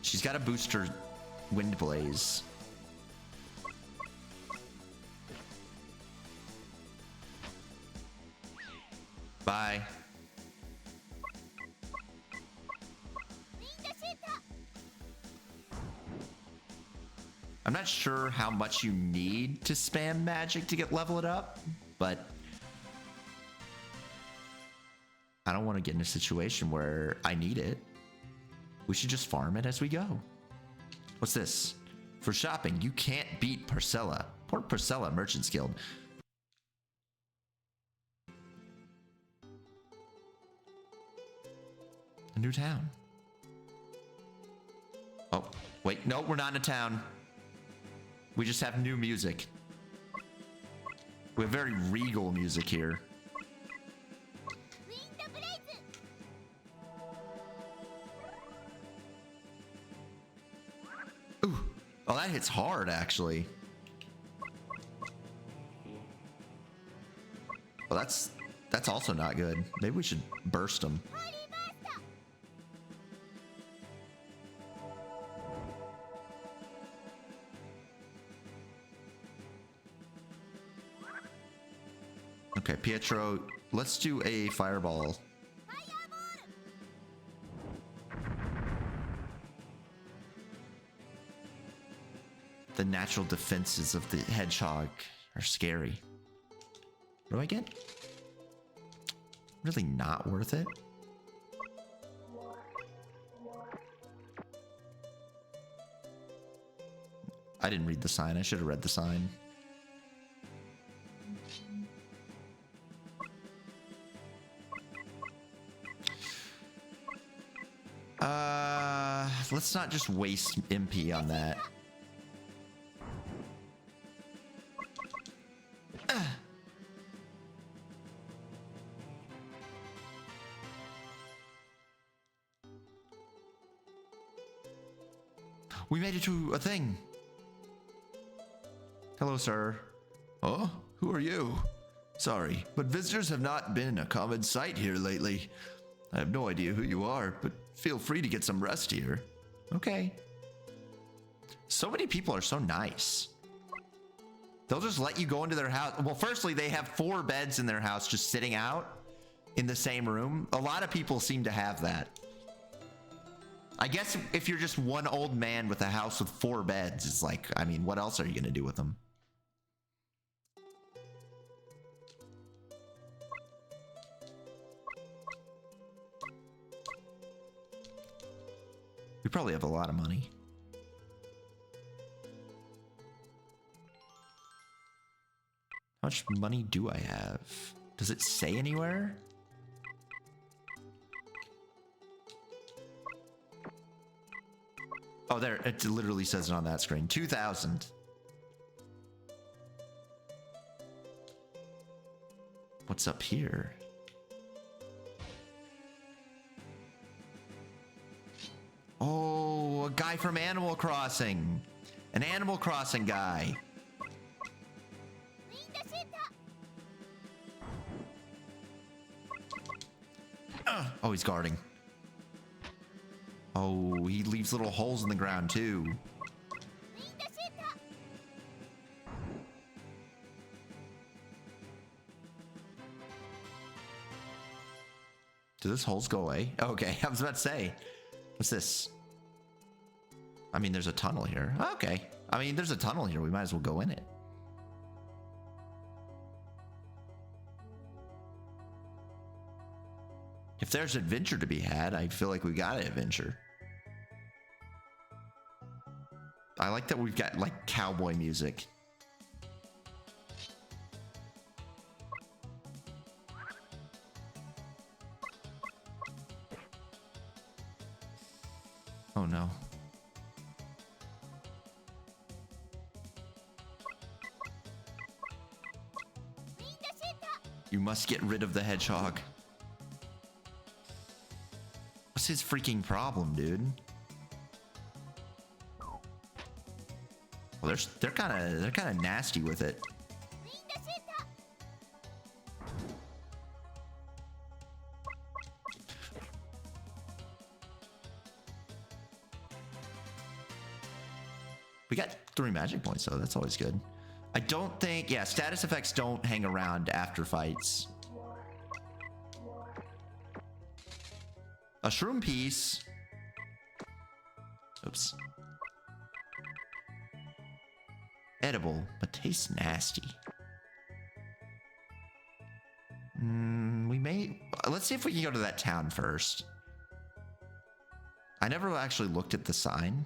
She's got to boost her wind blaze. Bye. I'm not sure how much you need to spam magic to level it up, but I don't want to get in a situation where I need it. We should just farm it as we go. What's this? For shopping, you can't beat Parcella. Port Parcella Merchants Guild. A new town. Oh, wait. No, we're not in a town. We just have new music. We have very regal music here. Ooh. Oh, that hits hard, actually. Well, that's also not good. Maybe we should burst them. Okay, Pietro, let's do a fireball. The natural defenses of the hedgehog are scary. What do I get? Really not worth it. I didn't read the sign. I should have read the sign. Let's not just waste MP on that. We made it to a thing. Hello, sir. Oh, who are you? Sorry, but visitors have not been a common sight here lately. I have no idea who you are, but feel free to get some rest here. Okay. So many people are so nice. They'll just let you go into their house. Well, firstly, they have 4 beds in their house just sitting out in the same room. A lot of people seem to have that. I guess if you're just one old man with a house with 4 beds, it's like, I mean, what else are you going to do with them? We probably have a lot of money. How much money do I have? Does it say anywhere? Oh, there. It literally says it on that screen. 2,000. What's up here? Oh, a guy from Animal Crossing. An Animal Crossing guy. Oh, he's guarding. Oh, he leaves little holes in the ground too. Do those holes go away? Okay, I was about to say. What's this? I mean, there's a tunnel here. Okay. I mean, there's a tunnel here. We might as well go in it. If there's adventure to be had, I feel like we got an adventure. I like that we've got like cowboy music. Oh no. You must get rid of the hedgehog. What's his freaking problem, dude? Well, they're kind of nasty with it. We got 3 magic points though. That's always good. I don't think, yeah, status effects don't hang around after fights. A shroom piece. Oops. Edible, but tastes nasty. We may... Let's see if we can go to that town first. I never actually looked at the sign.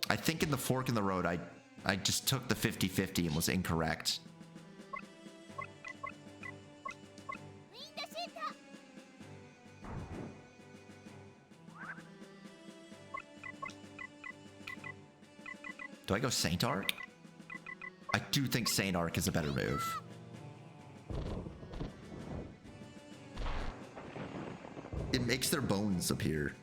I think in the fork in the road, I just took the 50-50 and was incorrect. Do I go Saint Arc? I do think Saint Arc is a better move. It makes their bones appear.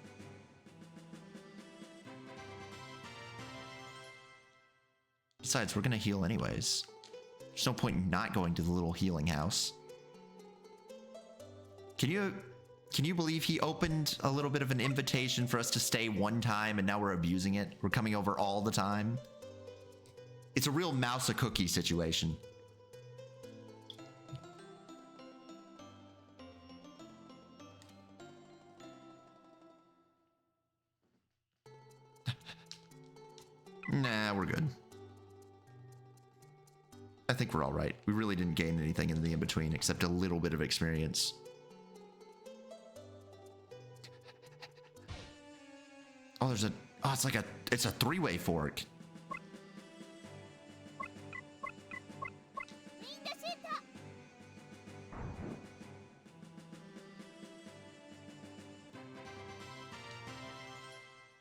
Besides, we're gonna heal anyways. There's no point in not going to the little healing house. Can you believe he opened a little bit of an invitation for us to stay one time and now we're abusing it? We're coming over all the time. It's a real mouse a cookie situation. Nah, we're good. I think we're all right. We really didn't gain anything in the in-between except a little bit of experience. Oh, there's a... Oh, it's like a... It's a three-way fork.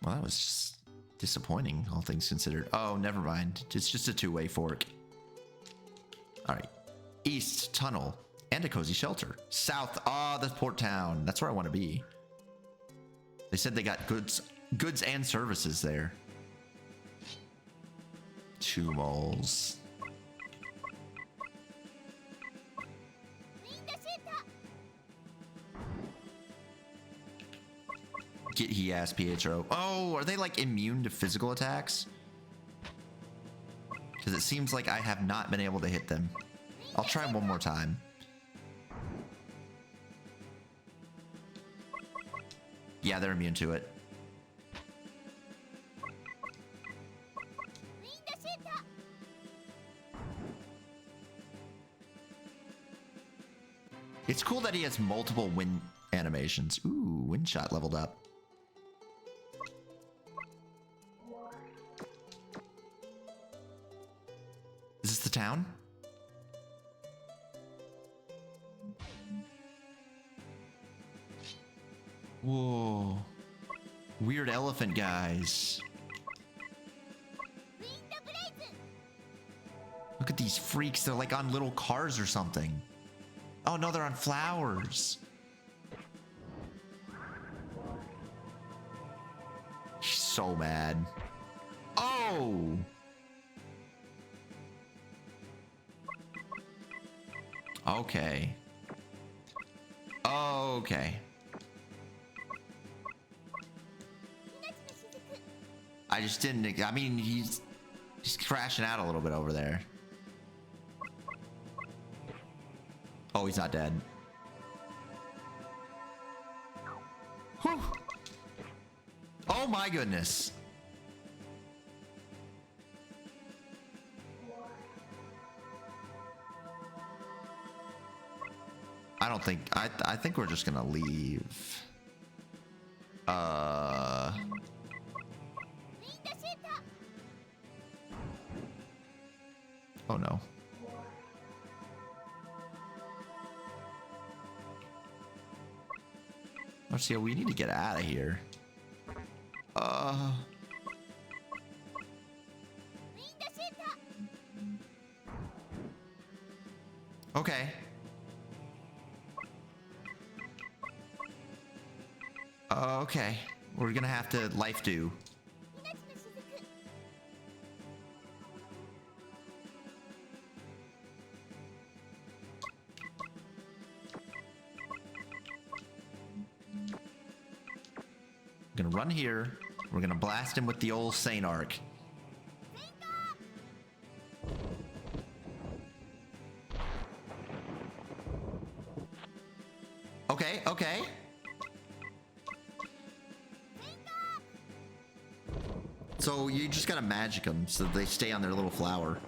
Well, that was just disappointing, all things considered. Oh, never mind. It's just a two-way fork. All right. East, tunnel, and a cozy shelter. South, the port town. That's where I want to be. They said they got goods and services there. 2 moles. Get he ass PHO. Oh, are they like immune to physical attacks? Because it seems like I have not been able to hit them. I'll try one more time. Yeah, they're immune to it. It's cool that he has multiple wind animations. Ooh, wind shot leveled up. Is this the town? Whoa. Weird elephant guys. Look at these freaks. They're like on little cars or something. Oh no, they're on flowers. He's so mad. Oh! Okay. Okay. I just didn't... I mean, he's crashing out a little bit over there. Oh, he's not dead. Whew. Oh my goodness. I don't think... I think we're just gonna leave. Oh no. Let's see, we need to get out of here. Okay. Okay. We're gonna have to life do. We're gonna run here. We're gonna blast him with the old Saint Arc. Okay, okay. So you just gotta magic them so they stay on their little flower.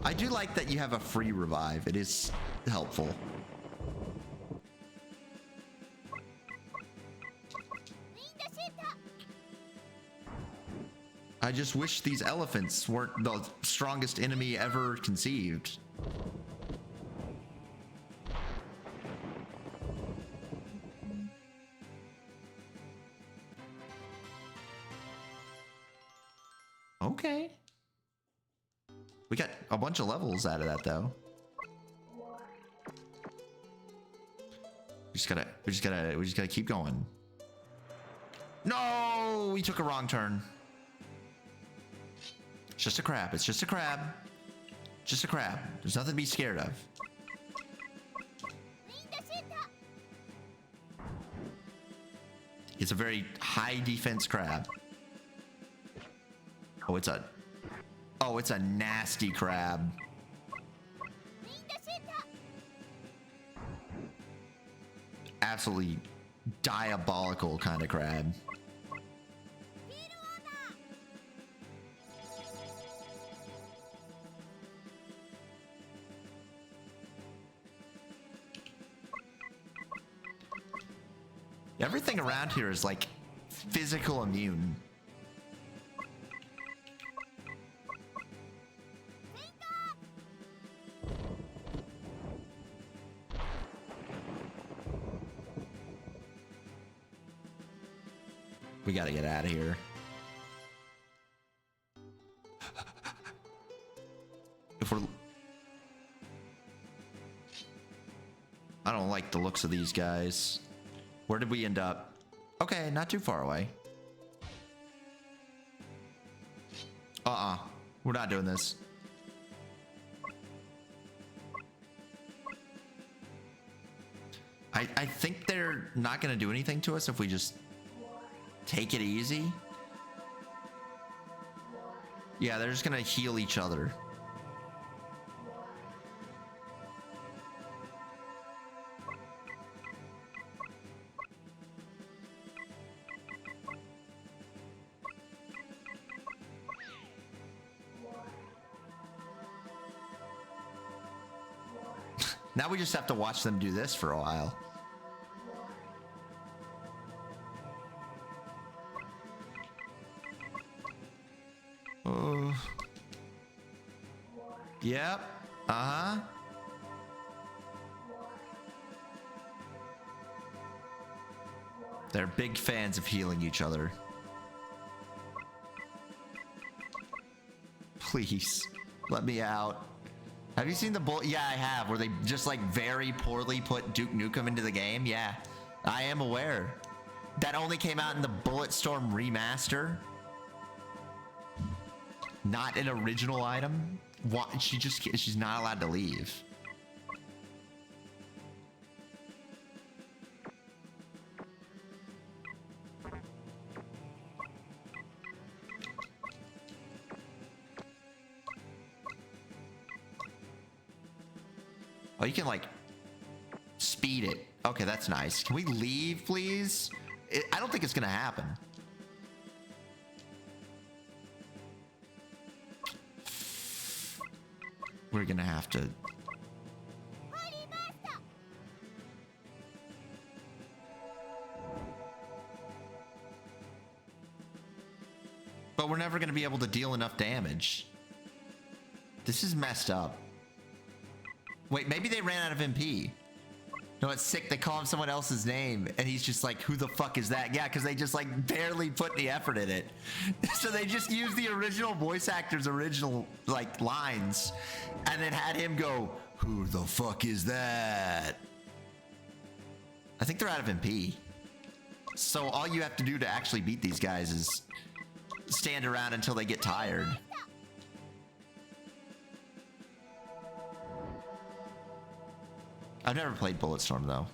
I do like that you have a free revive. It is helpful. I just wish these elephants weren't the strongest enemy ever conceived. Okay. We got a bunch of levels out of that, though. We just gotta keep going. No, we took a wrong turn. It's just a crab. It's just a crab. Just a crab. There's nothing to be scared of. It's a very high defense crab. Oh, it's a nasty crab. Absolutely diabolical kind of crab. Everything around here is like physical immune. We gotta get out of here. If we're... I don't like the looks of these guys. Where did we end up? Okay, not too far away. We're not doing this. I think they're not gonna do anything to us if we just take it easy. Yeah, they're just gonna heal each other. Now we just have to watch them do this for a while. Yep. Uh-huh. They're big fans of healing each other. Please, let me out. Have you seen the bull? Yeah, I have. Where they just like very poorly put Duke Nukem into the game? Yeah, I am aware. That only came out in the Bulletstorm remaster. Not an original item. What? She's not allowed to leave. Oh, you can like speed it. Okay, that's nice. Can we leave, please? I don't think it's gonna happen. We're gonna have to. But we're never gonna be able to deal enough damage. This is messed up. Wait, maybe they ran out of MP. No, it's sick. They call him someone else's name, and he's just like, who the fuck is that? Yeah, because they just like barely put the effort in it. So they just used the original voice actor's original like lines, and then had him go, who the fuck is that? I think they're out of MP. So all you have to do to actually beat these guys is stand around until they get tired. I've never played Bulletstorm though.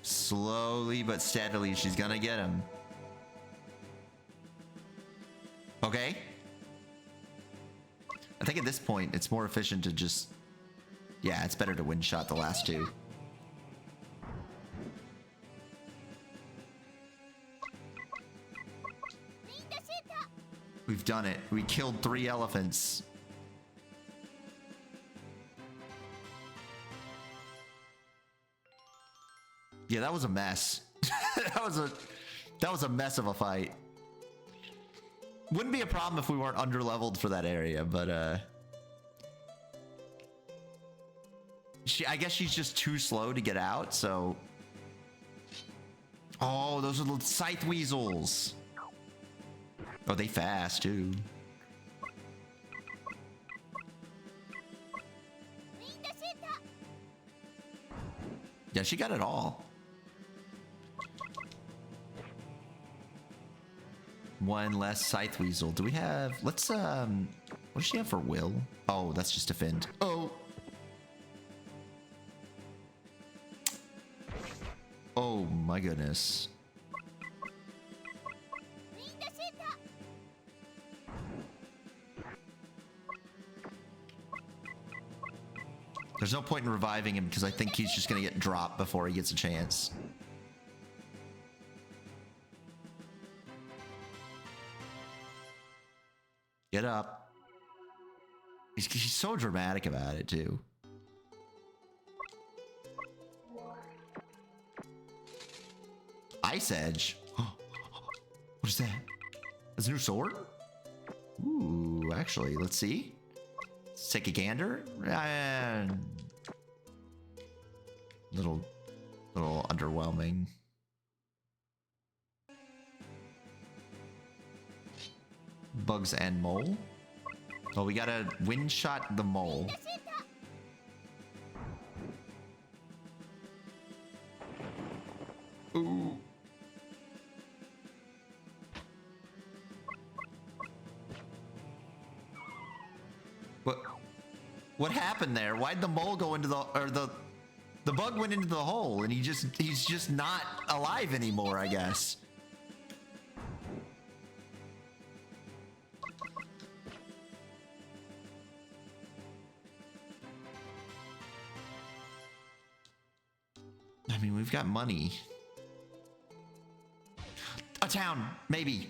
Slowly but steadily, she's gonna get him. Okay. I think at this point, it's more efficient to just... Yeah, it's better to one-shot the last two. We've done it. We killed 3 elephants. Yeah, that was a mess. that was a mess of a fight. Wouldn't be a problem if we weren't underleveled for that area, but I guess she's just too slow to get out, so... Oh, those are little scythe weasels. Oh, they fast, too. Yeah, she got it all. One less scythe weasel. Do we have... Let's, what does she have for will? Oh, that's just defend. Oh! Oh, my goodness. There's no point in reviving him because I think he's just going to get dropped before he gets a chance. Get up. He's so dramatic about it, too. Ice Edge? What is that? That's a new sword? Ooh, actually, let's see. Let's take a gander. Little underwhelming. Bugs and mole. Oh, we gotta wind shot the mole. Ooh. What happened there? Why'd the mole go into the bug went into the hole and he's just not alive anymore, I guess. I mean, we've got money. A town, maybe.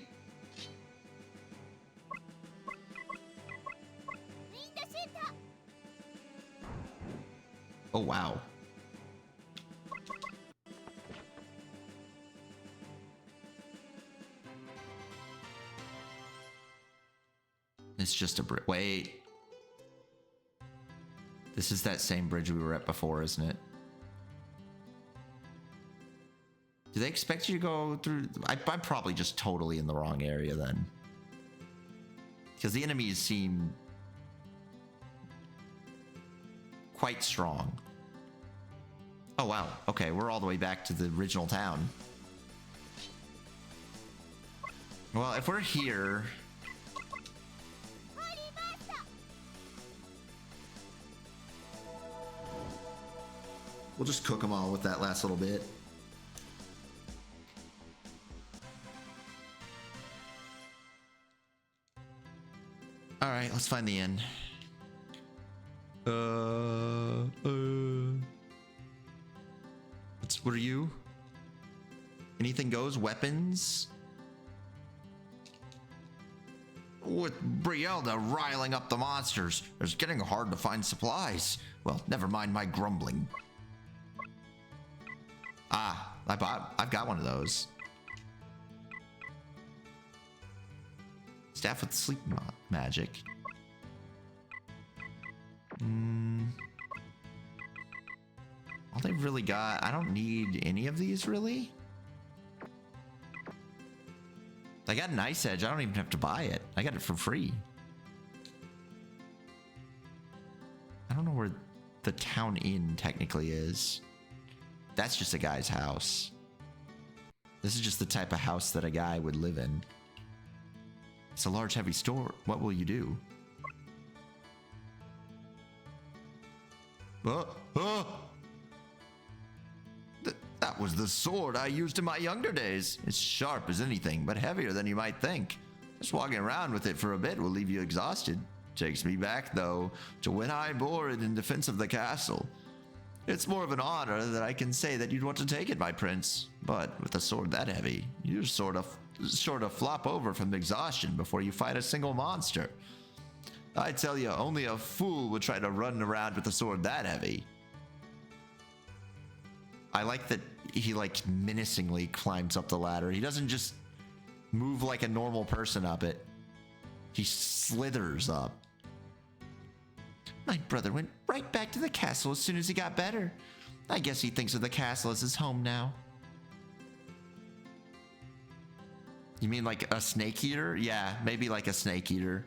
Oh, wow. It's just a bridge. Wait. This is that same bridge we were at before, isn't it? Do they expect you to go through? I'm probably just totally in the wrong area then. Because the enemies seem quite strong. Oh, wow. Okay, we're all the way back to the original town. Well, if we're here... we'll just cook them all with that last little bit. All right, let's find the inn. What are you? Anything goes? Weapons? With Brielda riling up the monsters, it's getting hard to find supplies. Well, never mind my grumbling. Ah, I've got one of those. Staff with sleep magic. All they've really got, I don't need any of these really. I got an ice edge, I don't even have to buy it. I got it for free. I don't know where the town inn technically is. That's just a guy's house. This is just the type of house that a guy would live in. It's a large, heavy store. What will you do? That was the sword I used in my younger days. It's sharp as anything, but heavier than you might think. Just walking around with it for a bit will leave you exhausted. Takes me back, though, to when I bore it in defense of the castle. It's more of an honor that I can say that you'd want to take it, my prince. But with a sword that heavy, you sort of flop over from exhaustion before you fight a single monster. I tell you, only a fool would try to run around with a sword that heavy. I like that he menacingly climbs up the ladder. He doesn't just move like a normal person up it. He slithers up. My brother went right back to the castle as soon as he got better. I guess he thinks of the castle as his home now. You mean like a snake eater? Yeah, maybe like a snake eater.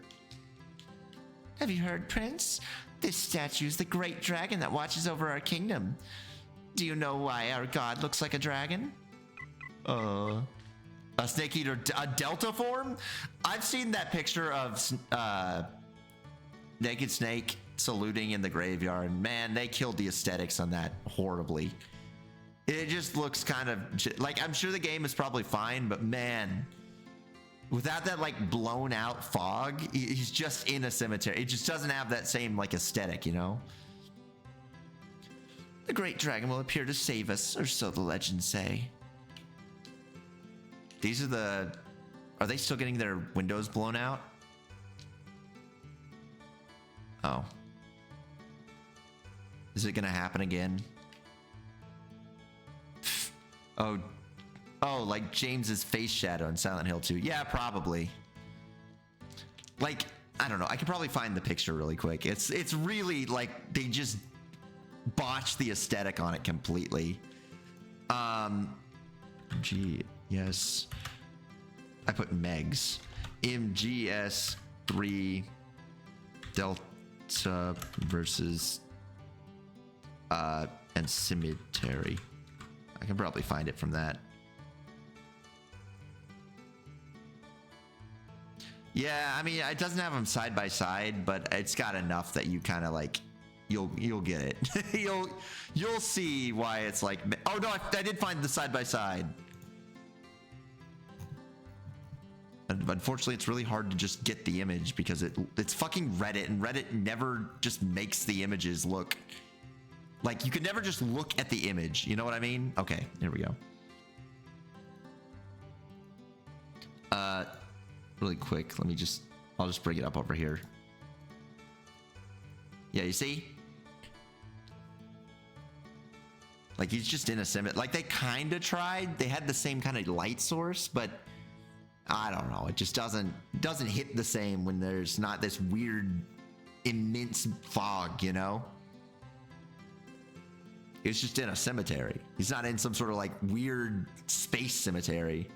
Have you heard, Prince? This statue is the great dragon that watches over our kingdom. Do you know why our god looks like a dragon? A snake eater, a delta form? I've seen that picture of naked snake saluting in the graveyard. Man, they killed the aesthetics on that horribly. It just looks kind of like, I'm sure the game is probably fine, but man, without that like blown out fog, he's just in a cemetery. It just doesn't have that same like aesthetic, you know? The great dragon will appear to save us, or so the legends say. These are the... Are they still getting their windows blown out? Oh. Is it gonna happen again? Oh, like James's face shadow in Silent Hill 2. Yeah, probably. Like, I don't know. I could probably find the picture really quick. It's really like they just botched the aesthetic on it completely. Yes. I put Megs. MGS3 Delta versus and Cemetery. I can probably find it from that. Yeah, I mean, it doesn't have them side by side, but it's got enough that you kind of like, you'll get it. you'll see why it's like. Oh no, I did find the side by side. Unfortunately, it's really hard to just get the image because it's fucking Reddit, and Reddit never just makes the images look like, you could never just look at the image. You know what I mean? Okay, here we go. Really quick, I'll just bring it up over here. Yeah, you see? Like, he's just in a cemetery. Like, they kind of tried. They had the same kind of light source, but I don't know. It just doesn't hit the same when there's not this weird, immense fog, you know? It's just in a cemetery. He's not in some sort of like weird space cemetery.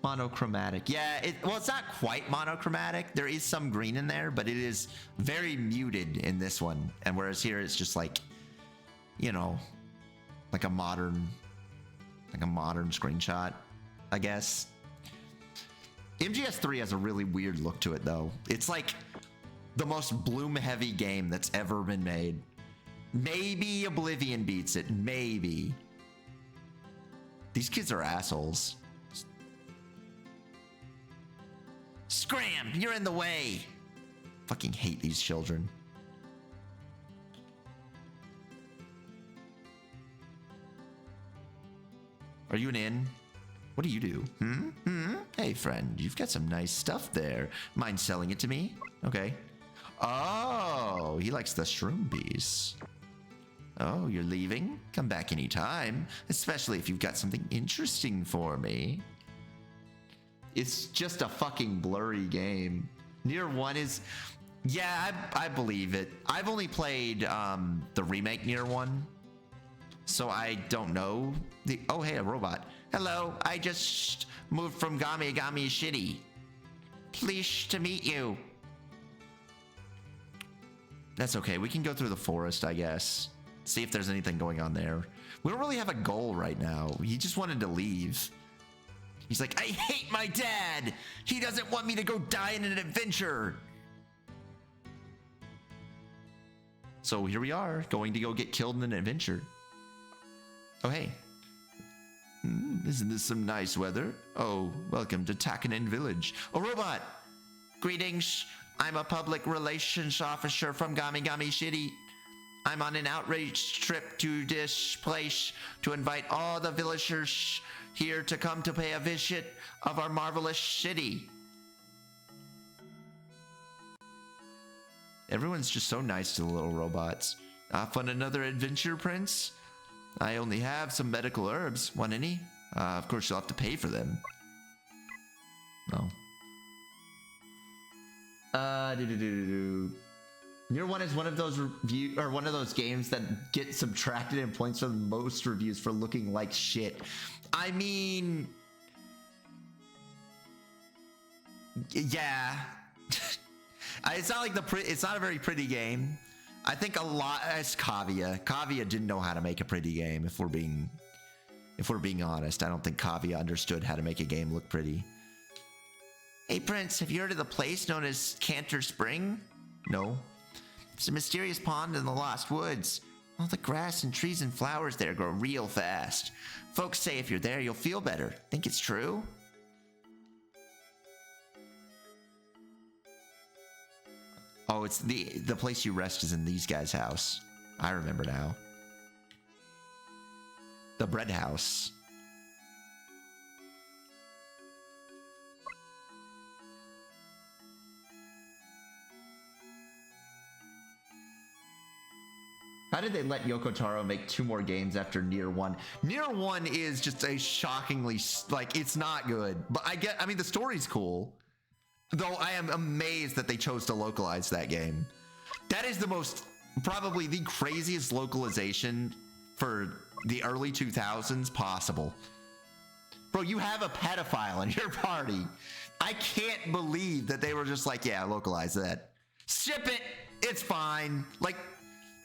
Monochromatic. Yeah, well, it's not quite monochromatic. There is some green in there, but it is very muted in this one. And whereas here it's just like, you know, like a modern screenshot, I guess. MGS3 has a really weird look to it though. It's like the most bloom heavy game that's ever been made. Maybe Oblivion beats it, maybe. These kids are assholes. Scram! You're in the way! Fucking hate these children. Are you an inn? What do you do? Hey friend, you've got some nice stuff there. Mind selling it to me? Okay. Oh, he likes the shroom piece. Oh, you're leaving? Come back anytime, especially if you've got something interesting for me. It's just a fucking blurry game. Nier 1 is... Yeah, I believe it. I've only played the remake Nier 1, so I don't know. Oh, hey, a robot. Hello, I just moved from Gami Shitty. Pleased to meet you. That's okay. We can go through the forest, I guess. See if there's anything going on there. We don't really have a goal right now. He just wanted to leave. He's like, I hate my dad. He doesn't want me to go die in an adventure. So here we are, going to go get killed in an adventure. Oh, hey. Isn't this some nice weather? Oh, welcome to Takanen Village. A robot. Greetings. I'm a public relations officer from Gami Shitty. I'm on an outreach trip to this place to invite all the villagers here to come to pay a visit of our marvelous city. Everyone's just so nice to the little robots. Off on another adventure, Prince? I only have some medical herbs. Want any? Of course, you'll have to pay for them. No. Nier 1 is one of those one of those games that get subtracted in points from most reviews for looking like shit. I mean, yeah. It's not like it's not a very pretty game. I think a lot as Kavia. Kavia didn't know how to make a pretty game. If we're being honest, I don't think Kavia understood how to make a game look pretty. Hey Prince, have you heard of the place known as Cantor Spring? No. It's a mysterious pond in the Lost Woods. All the grass and trees and flowers there grow real fast. Folks say if you're there, you'll feel better. Think it's true? Oh, it's the place you rest is in these guys' house. I remember now. The bread house. How did they let Yoko Taro make 2 more games after Nier 1? Nier 1 is just a shockingly, like, it's not good. But I mean, the story's cool. Though I am amazed that they chose to localize that game. That is probably the craziest localization for the early 2000s possible. Bro, you have a pedophile in your party. I can't believe that they were just like, yeah, localize that. Ship it, it's fine. Like,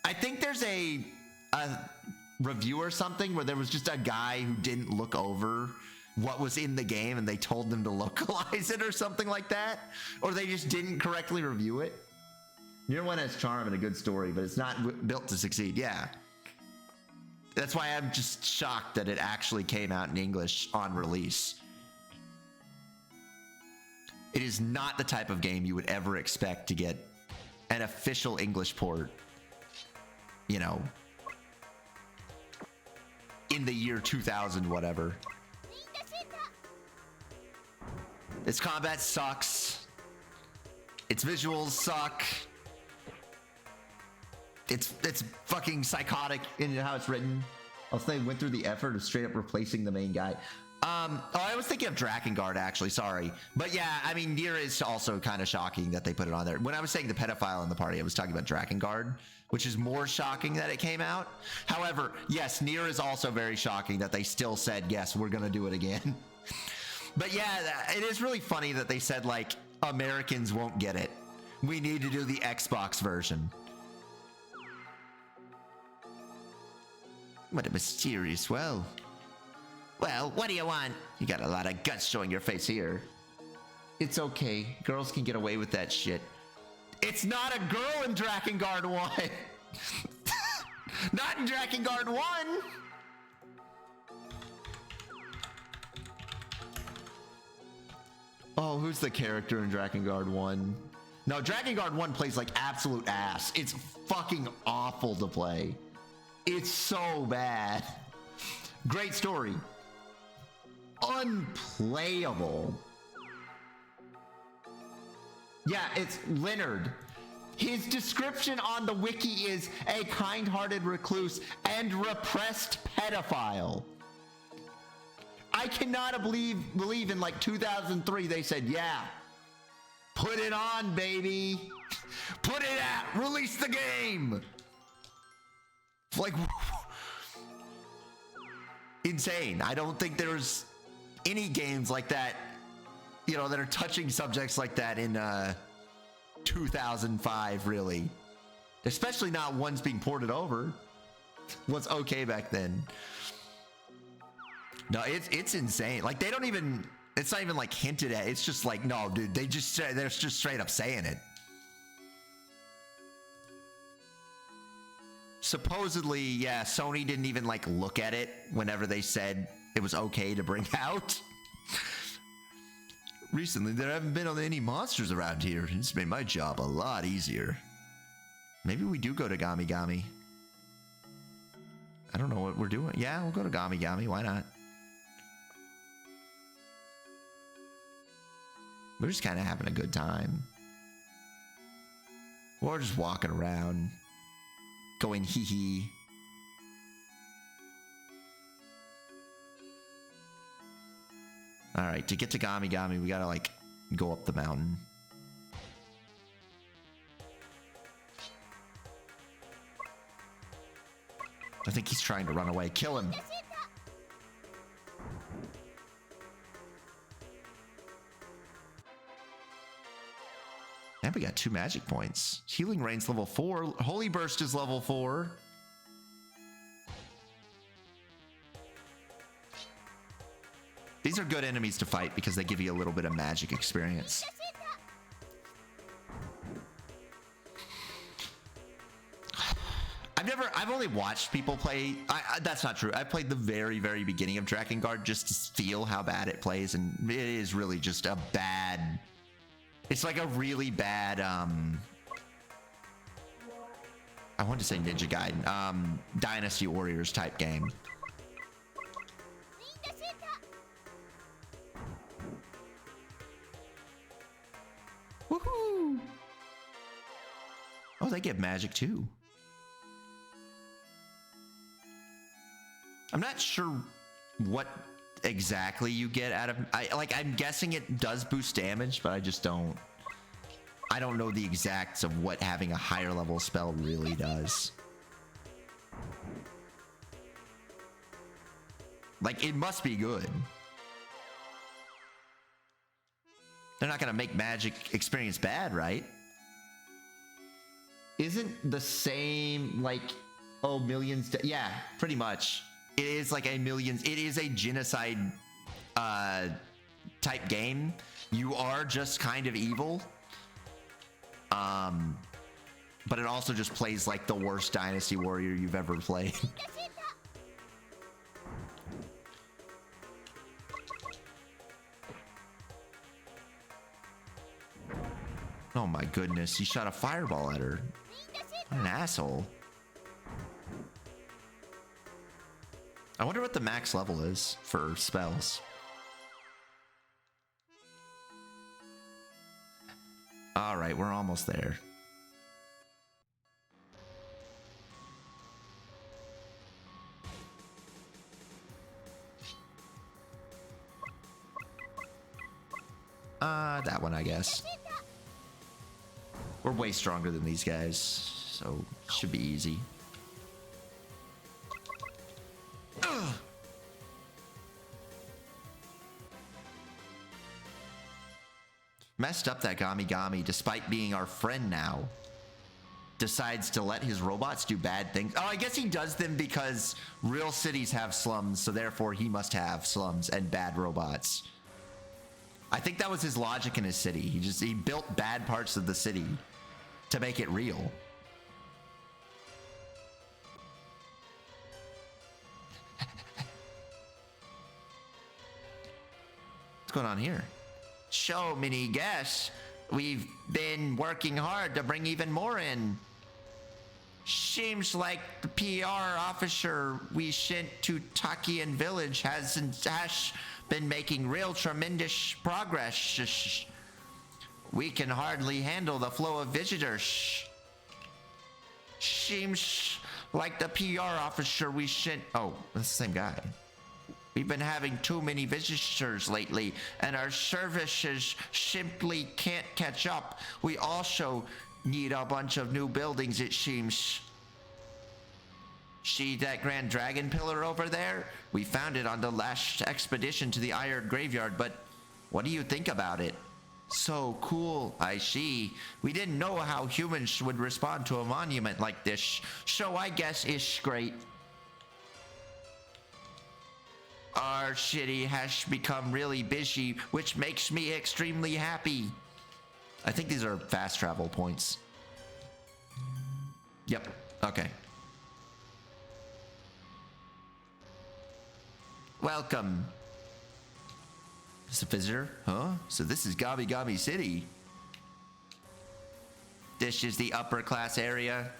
I think there's a review or something where there was just a guy who didn't look over what was in the game and they told them to localize it or something like that. Or they just didn't correctly review it. Nier 1 has charm and a good story, but it's not built to succeed. Yeah. That's why I'm just shocked that it actually came out in English on release. It is not the type of game you would ever expect to get an official English port, you know, in the year 2000, whatever. Its combat sucks. Its visuals suck. It's fucking psychotic in how it's written. Also, they went through the effort of straight up replacing the main guy. Oh, I was thinking of Drakengard, actually. Sorry. But yeah, I mean, Nier is also kind of shocking that they put it on there. When I was saying the pedophile in the party, I was talking about Drakengard, which is more shocking that it came out. However, yes, Nier is also very shocking that they still said, yes, we're going to do it again. But yeah, it is really funny that they said, like, Americans won't get it. We need to do the Xbox version. What a mysterious well. Well, what do you want? You got a lot of guts showing your face here. It's okay. Girls can get away with that shit. It's not a girl in Drakengard 1. Not in Drakengard 1. Oh, who's the character in Drakengard 1? No, Drakengard 1 plays like absolute ass. It's fucking awful to play. It's so bad. Great story. Unplayable. Yeah, it's Leonard. His description on the wiki is a kind-hearted recluse and repressed pedophile. I cannot believe in like 2003 they said, yeah, put it on, baby. Put it out. Release the game. Like, insane. I don't think there's any games like that, you know, that are touching subjects like that in 2005, really. Especially not ones being ported over. Was okay back then. No, it's insane. Like, they don't even, it's not even like hinted at. It's just like, no, dude, they're just straight up saying it. Supposedly, yeah, Sony didn't even like look at it whenever they said it was okay to bring out. Recently, there haven't been any monsters around here. It's made my job a lot easier. Maybe we do go to Gami Gami. I don't know what we're doing. Yeah, we'll go to Gami Gami. Why not? We're just kind of having a good time. We're just walking around, going hee hee. All right, to get to Gami Gami, we gotta like go up the mountain. I think he's trying to run away. Kill him. And we got 2 magic points. Healing Rain's level 4. Holy Burst is level 4. These are good enemies to fight because they give you a little bit of magic experience. I've only watched people play. That's not true. I played the very, very beginning of Drakengard just to feel how bad it plays, and it is really just a bad. It's like a really bad. I wanted to say Ninja Gaiden, Dynasty Warriors type game. Woohoo! Oh, they get magic too. I'm not sure what exactly you get out of. I'm guessing it does boost damage, but I just don't. I don't know the exacts of what having a higher level spell really does. Like, it must be good. They're not gonna make magic experience bad, right? Isn't the same like, oh, millions? Yeah, pretty much. It is like a millions. It is a genocide type game. You are just kind of evil. But it also just plays like the worst Dynasty Warrior you've ever played. Oh my goodness, he shot a fireball at her. What an asshole. I wonder what the max level is for spells. All right, we're almost there. That one, I guess. We're way stronger than these guys, so should be easy. Ugh. Messed up that Gami, despite being our friend now, decides to let his robots do bad things. Oh, I guess he does them because real cities have slums, so therefore he must have slums and bad robots. I think that was his logic in his city. He built bad parts of the city to make it real. What's going on here? So many guests. We've been working hard to bring even more in. Seems like the PR officer we sent to Takian Village has been making real tremendous progress. We can hardly handle the flow of visitors. Seems like the PR officer we sent. Oh, that's the same guy. We've been having too many visitors lately, and our services simply can't catch up. We also need a bunch of new buildings, it seems. See that Grand Dragon pillar over there? We found it on the last expedition to the Iron Graveyard, but what do you think about it? So cool, I see. We didn't know how humans would respond to a monument like this, so I guess it's great. Our city has become really busy, which makes me extremely happy. I think these are fast travel points. Yep, okay. Welcome. Is a visitor? Huh? So this is Gami City. This is the upper class area.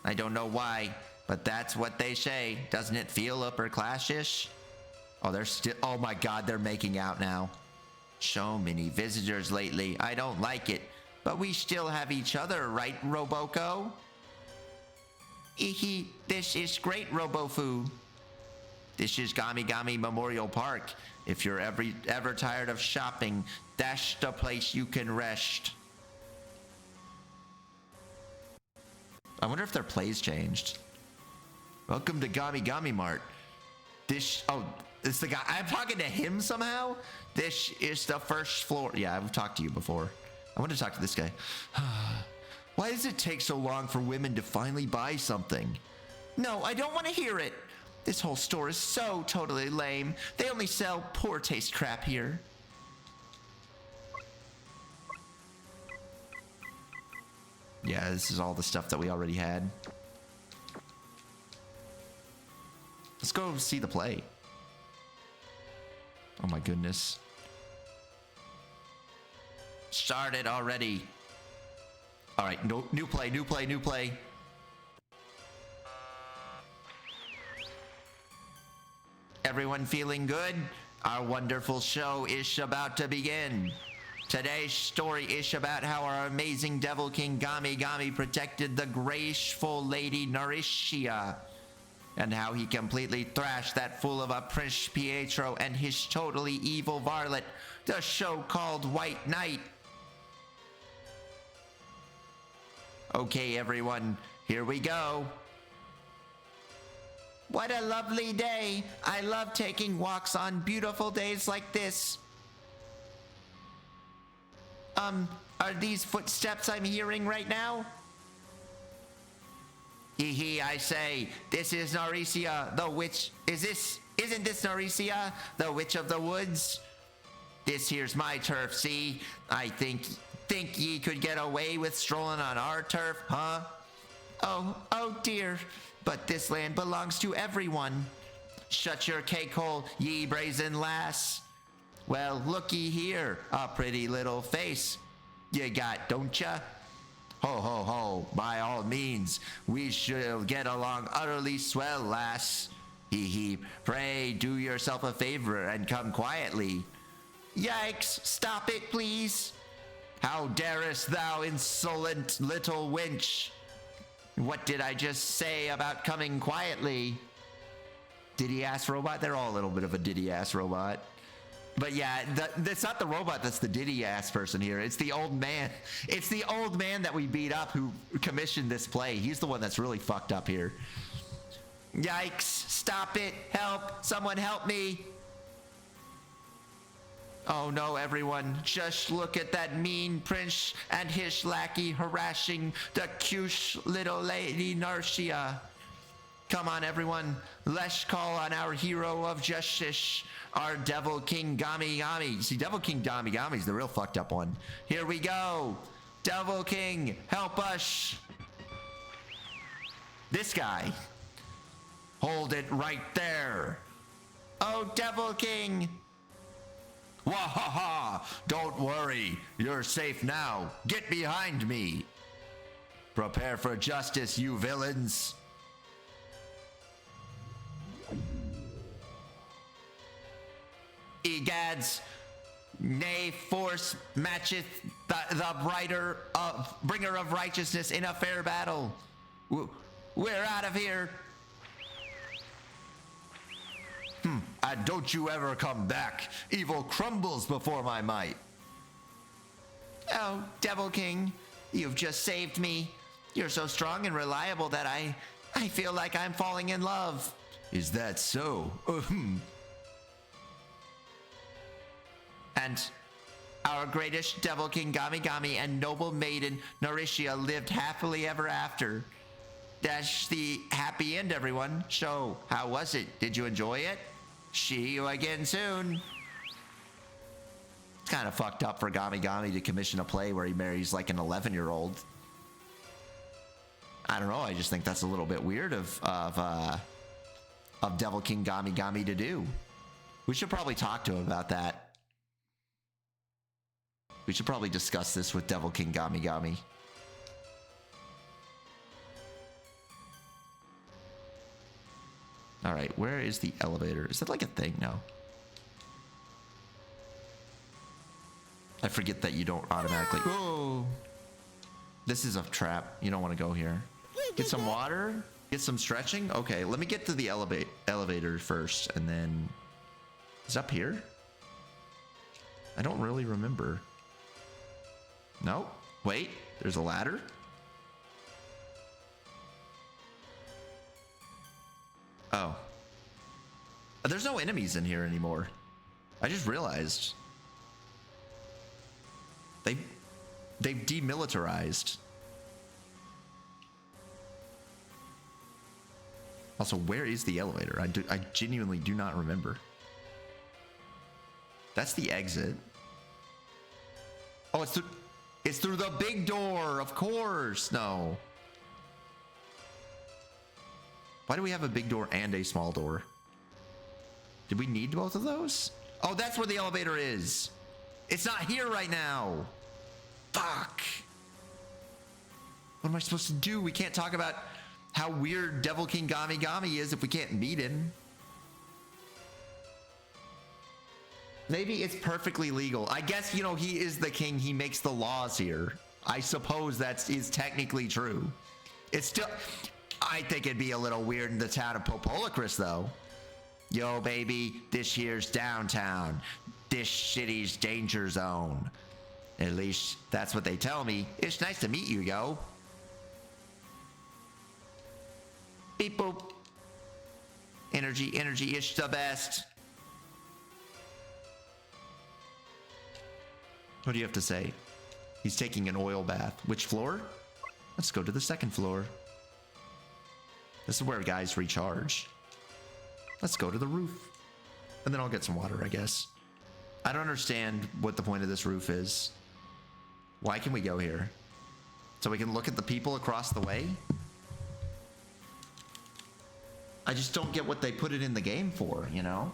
I don't know why, but that's what they say. Doesn't it feel upper class-ish? Oh, they're still, oh my God, they're making out now. So many visitors lately. I don't like it, but we still have each other, right, Roboco? Ehe, this is great, Robofu. This is Gami Memorial Park. If you're ever tired of shopping, that's the place you can rest. I wonder if their plays changed. Welcome to Gami Gami Mart. Oh, it's the guy. I'm talking to him somehow? This is the first floor. Yeah, I've talked to you before. I want to talk to this guy. Why does it take so long for women to finally buy something? No, I don't want to hear it. This whole store is so totally lame. They only sell poor taste crap here. Yeah, this is all the stuff that we already had. Let's go see the play. Oh my goodness. Started already. All right, no, new play, new play, new play. Everyone feeling good? Our wonderful show is about to begin. Today's story is about how our amazing Devil King Gami Gami protected the graceful Lady Nariscia, and how he completely thrashed that fool of a Prince Pietro and his totally evil varlet, the show called White Knight. Okay, everyone, here we go. What a lovely day. I love taking walks on beautiful days like this. Are these footsteps I'm hearing right now? Hee hee, I say, this is Nariscia, the witch. Isn't this Nariscia, the witch of the woods? This here's my turf, see? I think ye could get away with strolling on our turf, huh? Oh dear, but this land belongs to everyone. Shut your cake hole, ye brazen lass. Well, looky here, a pretty little face you got, don't ya? Ho, ho, ho, by all means, we shall get along utterly swell, lass. Hee hee, pray do yourself a favor and come quietly. Yikes, stop it, please. How darest thou, insolent little wench? What did I just say about coming quietly? Diddy-ass robot? They're all a little bit of a diddy-ass robot. But yeah, that's not the robot that's the diddy-ass person here. It's the old man. It's the old man that we beat up who commissioned this play. He's the one that's really fucked up here. Yikes, stop it, help, someone help me. Oh no, everyone, just look at that mean prince and his lackey harassing the cute little Lady Nariscia. Come on, everyone, let's call on our hero of justice, our Devil King Gami Gami. See, Devil King Gami Gami is the real fucked up one. Here we go. Devil King, help us. This guy. Hold it right there. Oh, Devil King. Wahaha! Don't worry, you're safe now. Get behind me. Prepare for justice, you villains. Egads, nay, force matcheth the bringer of righteousness in a fair battle. We're out of here. And don't you ever come back. Evil crumbles before my might. Oh, Devil King, you've just saved me. You're so strong and reliable that I feel like I'm falling in love. Is that so? And our greatest Devil King Gami Gami and noble maiden Nariscia lived happily ever after. That's the happy end, everyone. So, how was it? Did you enjoy it? See you again soon. It's kind of fucked up for Gami Gami to commission a play where he marries like an 11-year-old. I don't know. I just think that's a little bit weird of Devil King Gami Gami to do. We should probably talk to him about that. We should probably discuss this with Devil King Gami Gami. All right, where is the elevator? Is that like a thing? No. I forget that you don't automatically... Oh! This is a trap. You don't want to go here. Get some water? Get some stretching? Okay, let me get to the elevator first, and then... Is it up here? I don't really remember. No? Wait, there's a ladder? There's no enemies in here anymore. I just realized. They've demilitarized. Also, where is the elevator? I genuinely do not remember. That's the exit. Oh, it's through the big door, of course. No. Why do we have a big door and a small door? Did we need both of those? Oh, that's where the elevator is. It's not here right now. Fuck. What am I supposed to do? We can't talk about how weird Devil King Gami Gami is if we can't meet him. Maybe it's perfectly legal. I guess, you know, he is the king. He makes the laws here. I suppose that is technically true. It's still... I think it'd be a little weird in the town of Popolocrois, though. Yo, baby, this here's downtown. This city's danger zone. At least that's what they tell me. It's nice to meet you, yo. Beep boop. Energy is the best. What do you have to say? He's taking an oil bath. Which floor? Let's go to the second floor. This is where guys recharge. Let's go to the roof. And then I'll get some water, I guess. I don't understand what the point of this roof is. Why can we go here? So we can look at the people across the way? I just don't get what they put it in the game for, you know?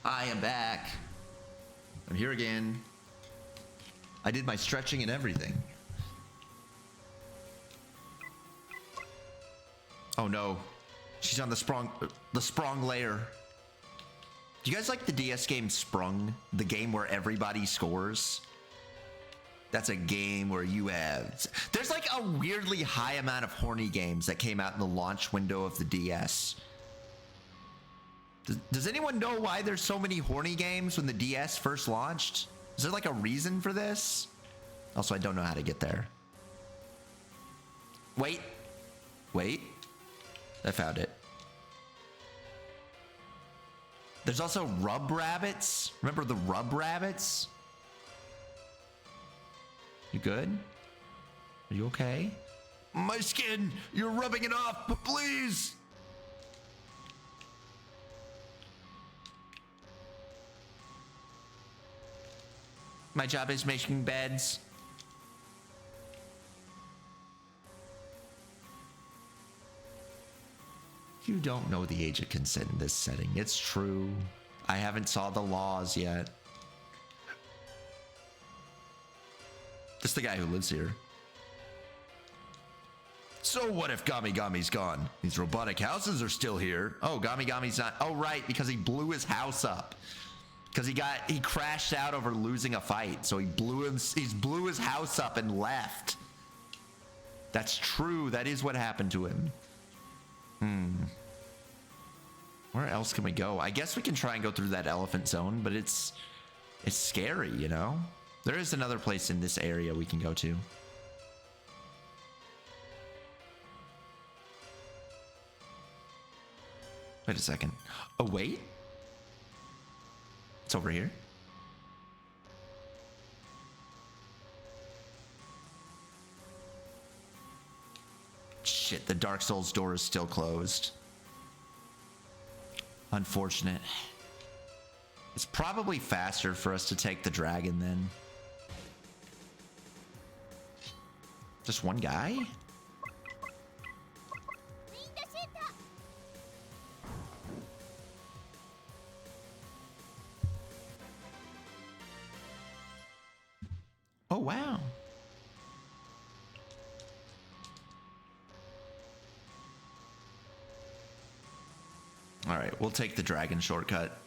I am back. I'm here again. I did my stretching and everything. Oh no. She's on the sprung layer. Do you guys like the DS game Sprung? The game where everybody scores? That's a game where you have... There's like a weirdly high amount of horny games that came out in the launch window of the DS. Does anyone know why there's so many horny games when the DS first launched? Is there like a reason for this? Also, I don't know how to get there. Wait. I found it. There's also rub rabbits. Remember the rub rabbits? You good? Are you okay? My skin! You're rubbing it off, but please! My job is making beds. You don't know the age of consent in this setting. It's true. I haven't saw the laws yet. This is the guy who lives here. So what if Gami Gami's gone? These robotic houses are still here. Oh, Gami Gami's not. Oh, right, because he blew his house up. Because he crashed out over losing a fight. So he blew his house up and left. That's true. That is what happened to him. Where else can we go? I guess we can try and go through that elephant zone, but it's scary, you know? There is another place in this area we can go to. Wait a second. Oh, wait. It's over here. Shit, the Dark Souls door is still closed. Unfortunate. It's probably faster for us to take the dragon then. Just one guy? Oh, wow. All right, we'll take the dragon shortcut.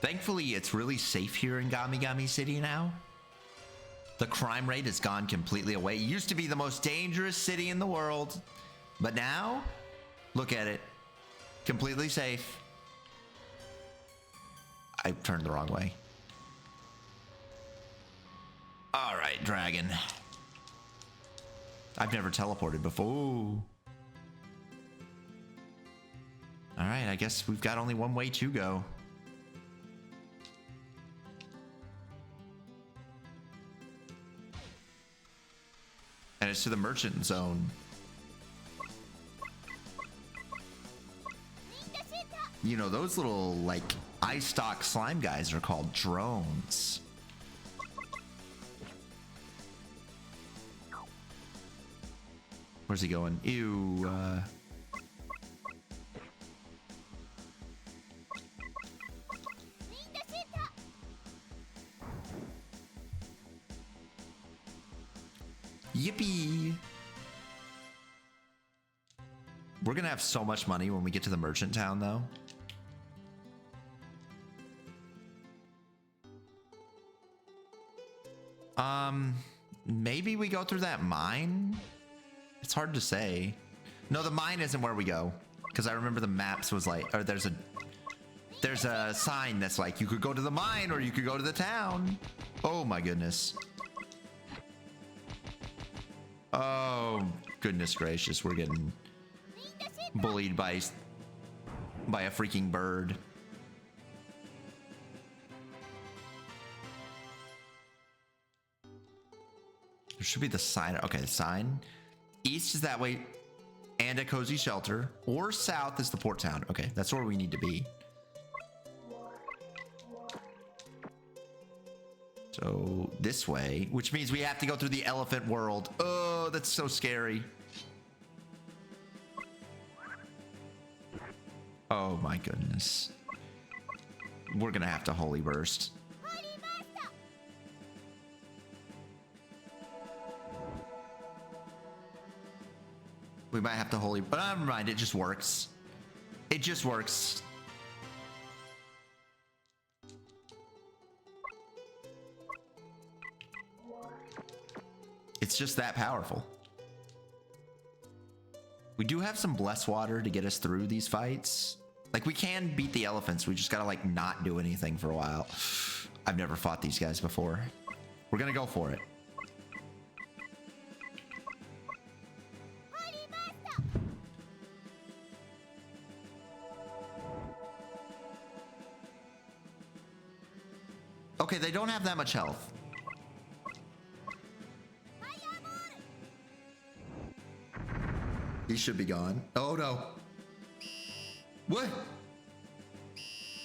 Thankfully, it's really safe here in Gamigami City now. The crime rate has gone completely away. It used to be the most dangerous city in the world. But now, look at it. Completely safe. I turned the wrong way. All right, dragon. I've never teleported before. All right, I guess we've got only one way to go. And it's to the merchant zone. You know, those little, like, eye stock slime guys are called drones. Where's he going? Ew, Yippee! We're gonna have so much money when we get to the merchant town, though. Maybe we go through that mine? It's hard to say. No, the mine isn't where we go. Because I remember the maps was like, or there's a sign that's like, you could go to the mine or you could go to the town. Oh my goodness. Oh, goodness gracious. We're getting bullied by a freaking bird. There should be the sign. Okay, the sign. East is that way and a cozy shelter. Or south is the port town. Okay, that's where we need to be. So this way, which means we have to go through the elephant world. Oh, that's so scary. Oh my goodness. We're gonna have to holy burst. We might have to holy, but never mind, it just works. It just works. It's just that powerful. We do have some bless water to get us through these fights. Like, we can beat the elephants. We just gotta, like, not do anything for a while. I've never fought these guys before. We're gonna go for it. Okay, they don't have that much health. He should be gone. Oh no. What?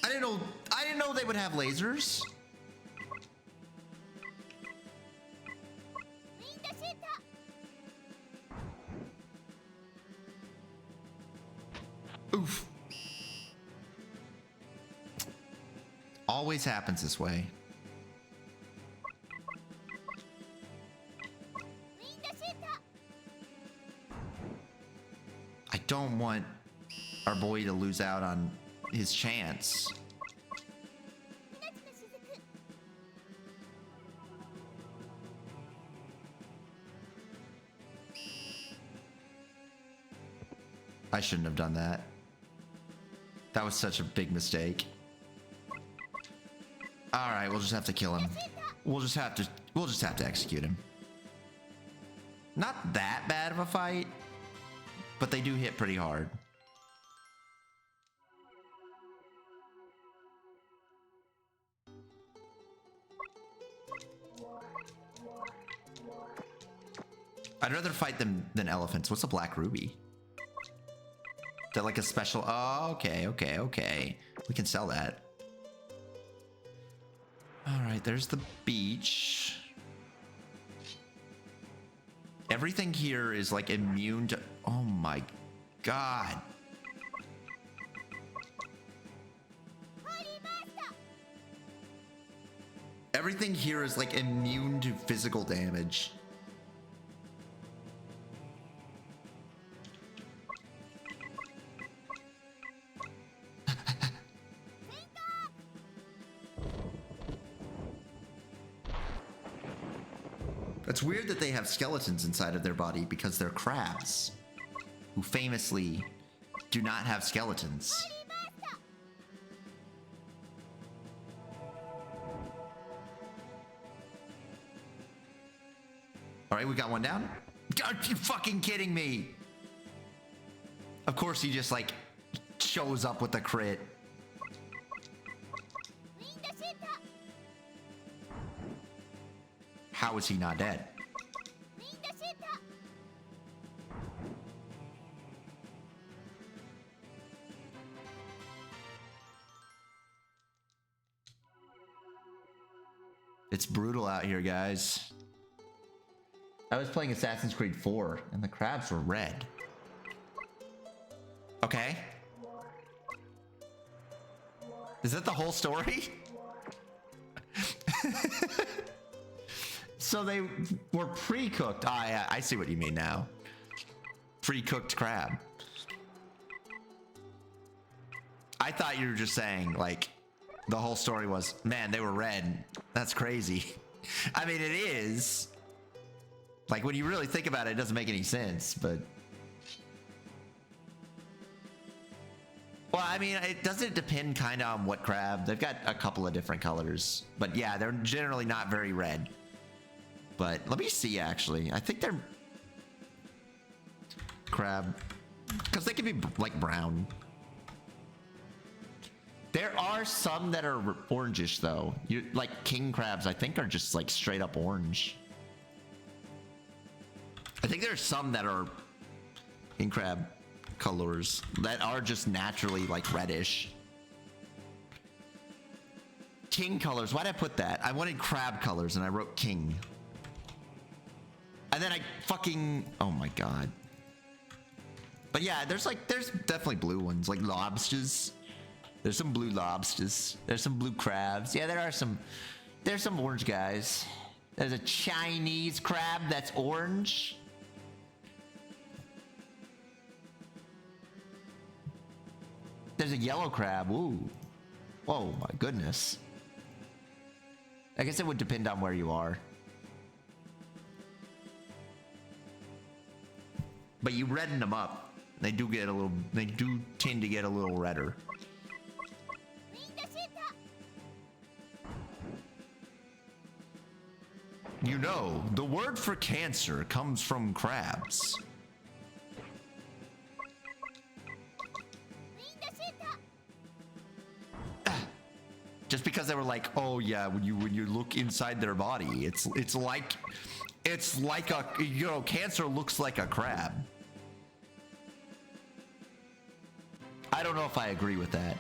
I didn't know they would have lasers. Oof. Always happens this way. I don't want our boy to lose out on his chance. I shouldn't have done that. That was such a big mistake. All right, we'll just have to kill him. We'll just have to execute him. Not that bad of a fight, but they do hit pretty hard. I'd rather fight them than elephants. What's a black ruby? Is that like a special? Oh, okay. We can sell that. All right, there's the beach. Everything here is like immune to... Oh my god. Everything here is like immune to physical damage. they have skeletons inside of their body because they're crabs, who famously do not have skeletons. All right, we got one down. Are you fucking kidding me? Of course, he just like shows up with the crit. How is he not dead? It's brutal out here, guys. I was playing Assassin's Creed 4, and the crabs were red. Okay. Is that the whole story? So they were pre-cooked. Ah, yeah, I see what you mean now. Pre-cooked crab. I thought you were just saying, like, the whole story was, man, they were red. That's crazy. I mean, it is. Like, when you really think about it, it doesn't make any sense, but... Well, I mean, it doesn't depend kind of on what crab. They've got a couple of different colors. But yeah, they're generally not very red. But let me see, actually. I think they're... crab. Because they can be, like, brown. There are some that are orangish, though. Like, king crabs, I think, are just, like, straight up orange. I think there's some that are king crab colors that are just naturally, like, reddish. King colors. Why'd I put that? I wanted crab colors, and I wrote king. And then I fucking... Oh, my God. But, yeah, there's definitely blue ones, like lobsters. There's some blue lobsters. There's some blue crabs. Yeah, there's some orange guys. There's a Chinese crab that's orange. There's a yellow crab. Ooh. Whoa, my goodness. I guess it would depend on where you are. But you redden them up. They do tend to get a little redder. You know, the word for cancer comes from crabs. Just because they were like, oh yeah, when you look inside their body, it's like a, you know, cancer looks like a crab. I don't know if I agree with that.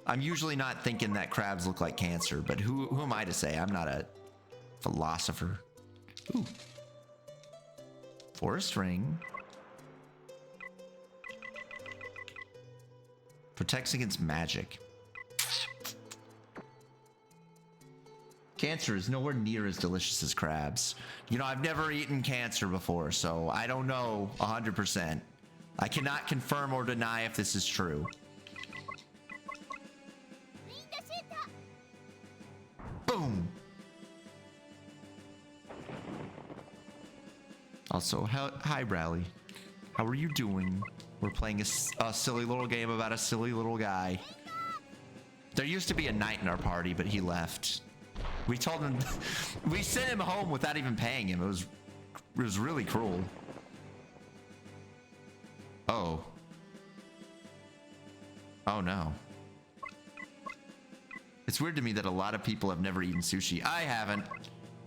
I'm usually not thinking that crabs look like cancer, but who am I to say? I'm not a philosopher. Ooh. Forest ring. Protects against magic. Cancer is nowhere near as delicious as crabs. You know, I've never eaten cancer before, so I don't know 100%. I cannot confirm or deny if this is true. Boom! Also, hi, Rally. How are you doing? We're playing a silly little game about a silly little guy. There used to be a knight in our party, but he left. We told him... we sent him home without even paying him. It was really cruel. Oh. Oh, no. It's weird to me that a lot of people have never eaten sushi. I haven't.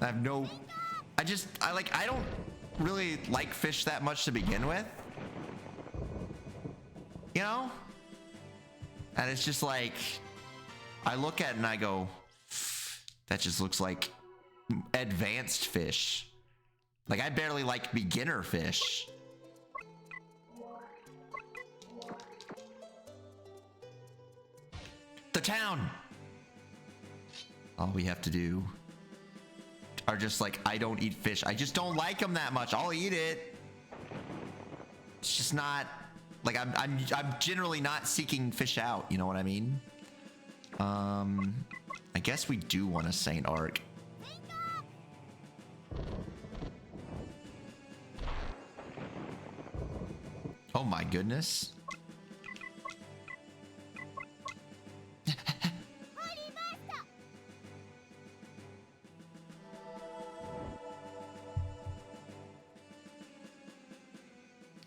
I have no... I don't really like fish that much to begin with. You know? And it's just like... I look at it and I go... That just looks like advanced fish. Like, I barely like beginner fish. The town! All we have to do are just like, I don't eat fish. I just don't like them that much. I'll eat it. It's just not... Like, I'm generally not seeking fish out. You know what I mean? I guess we do want a Saint Arc. Oh my goodness.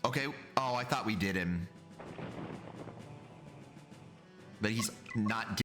Okay. Oh, I thought we did him. But he's not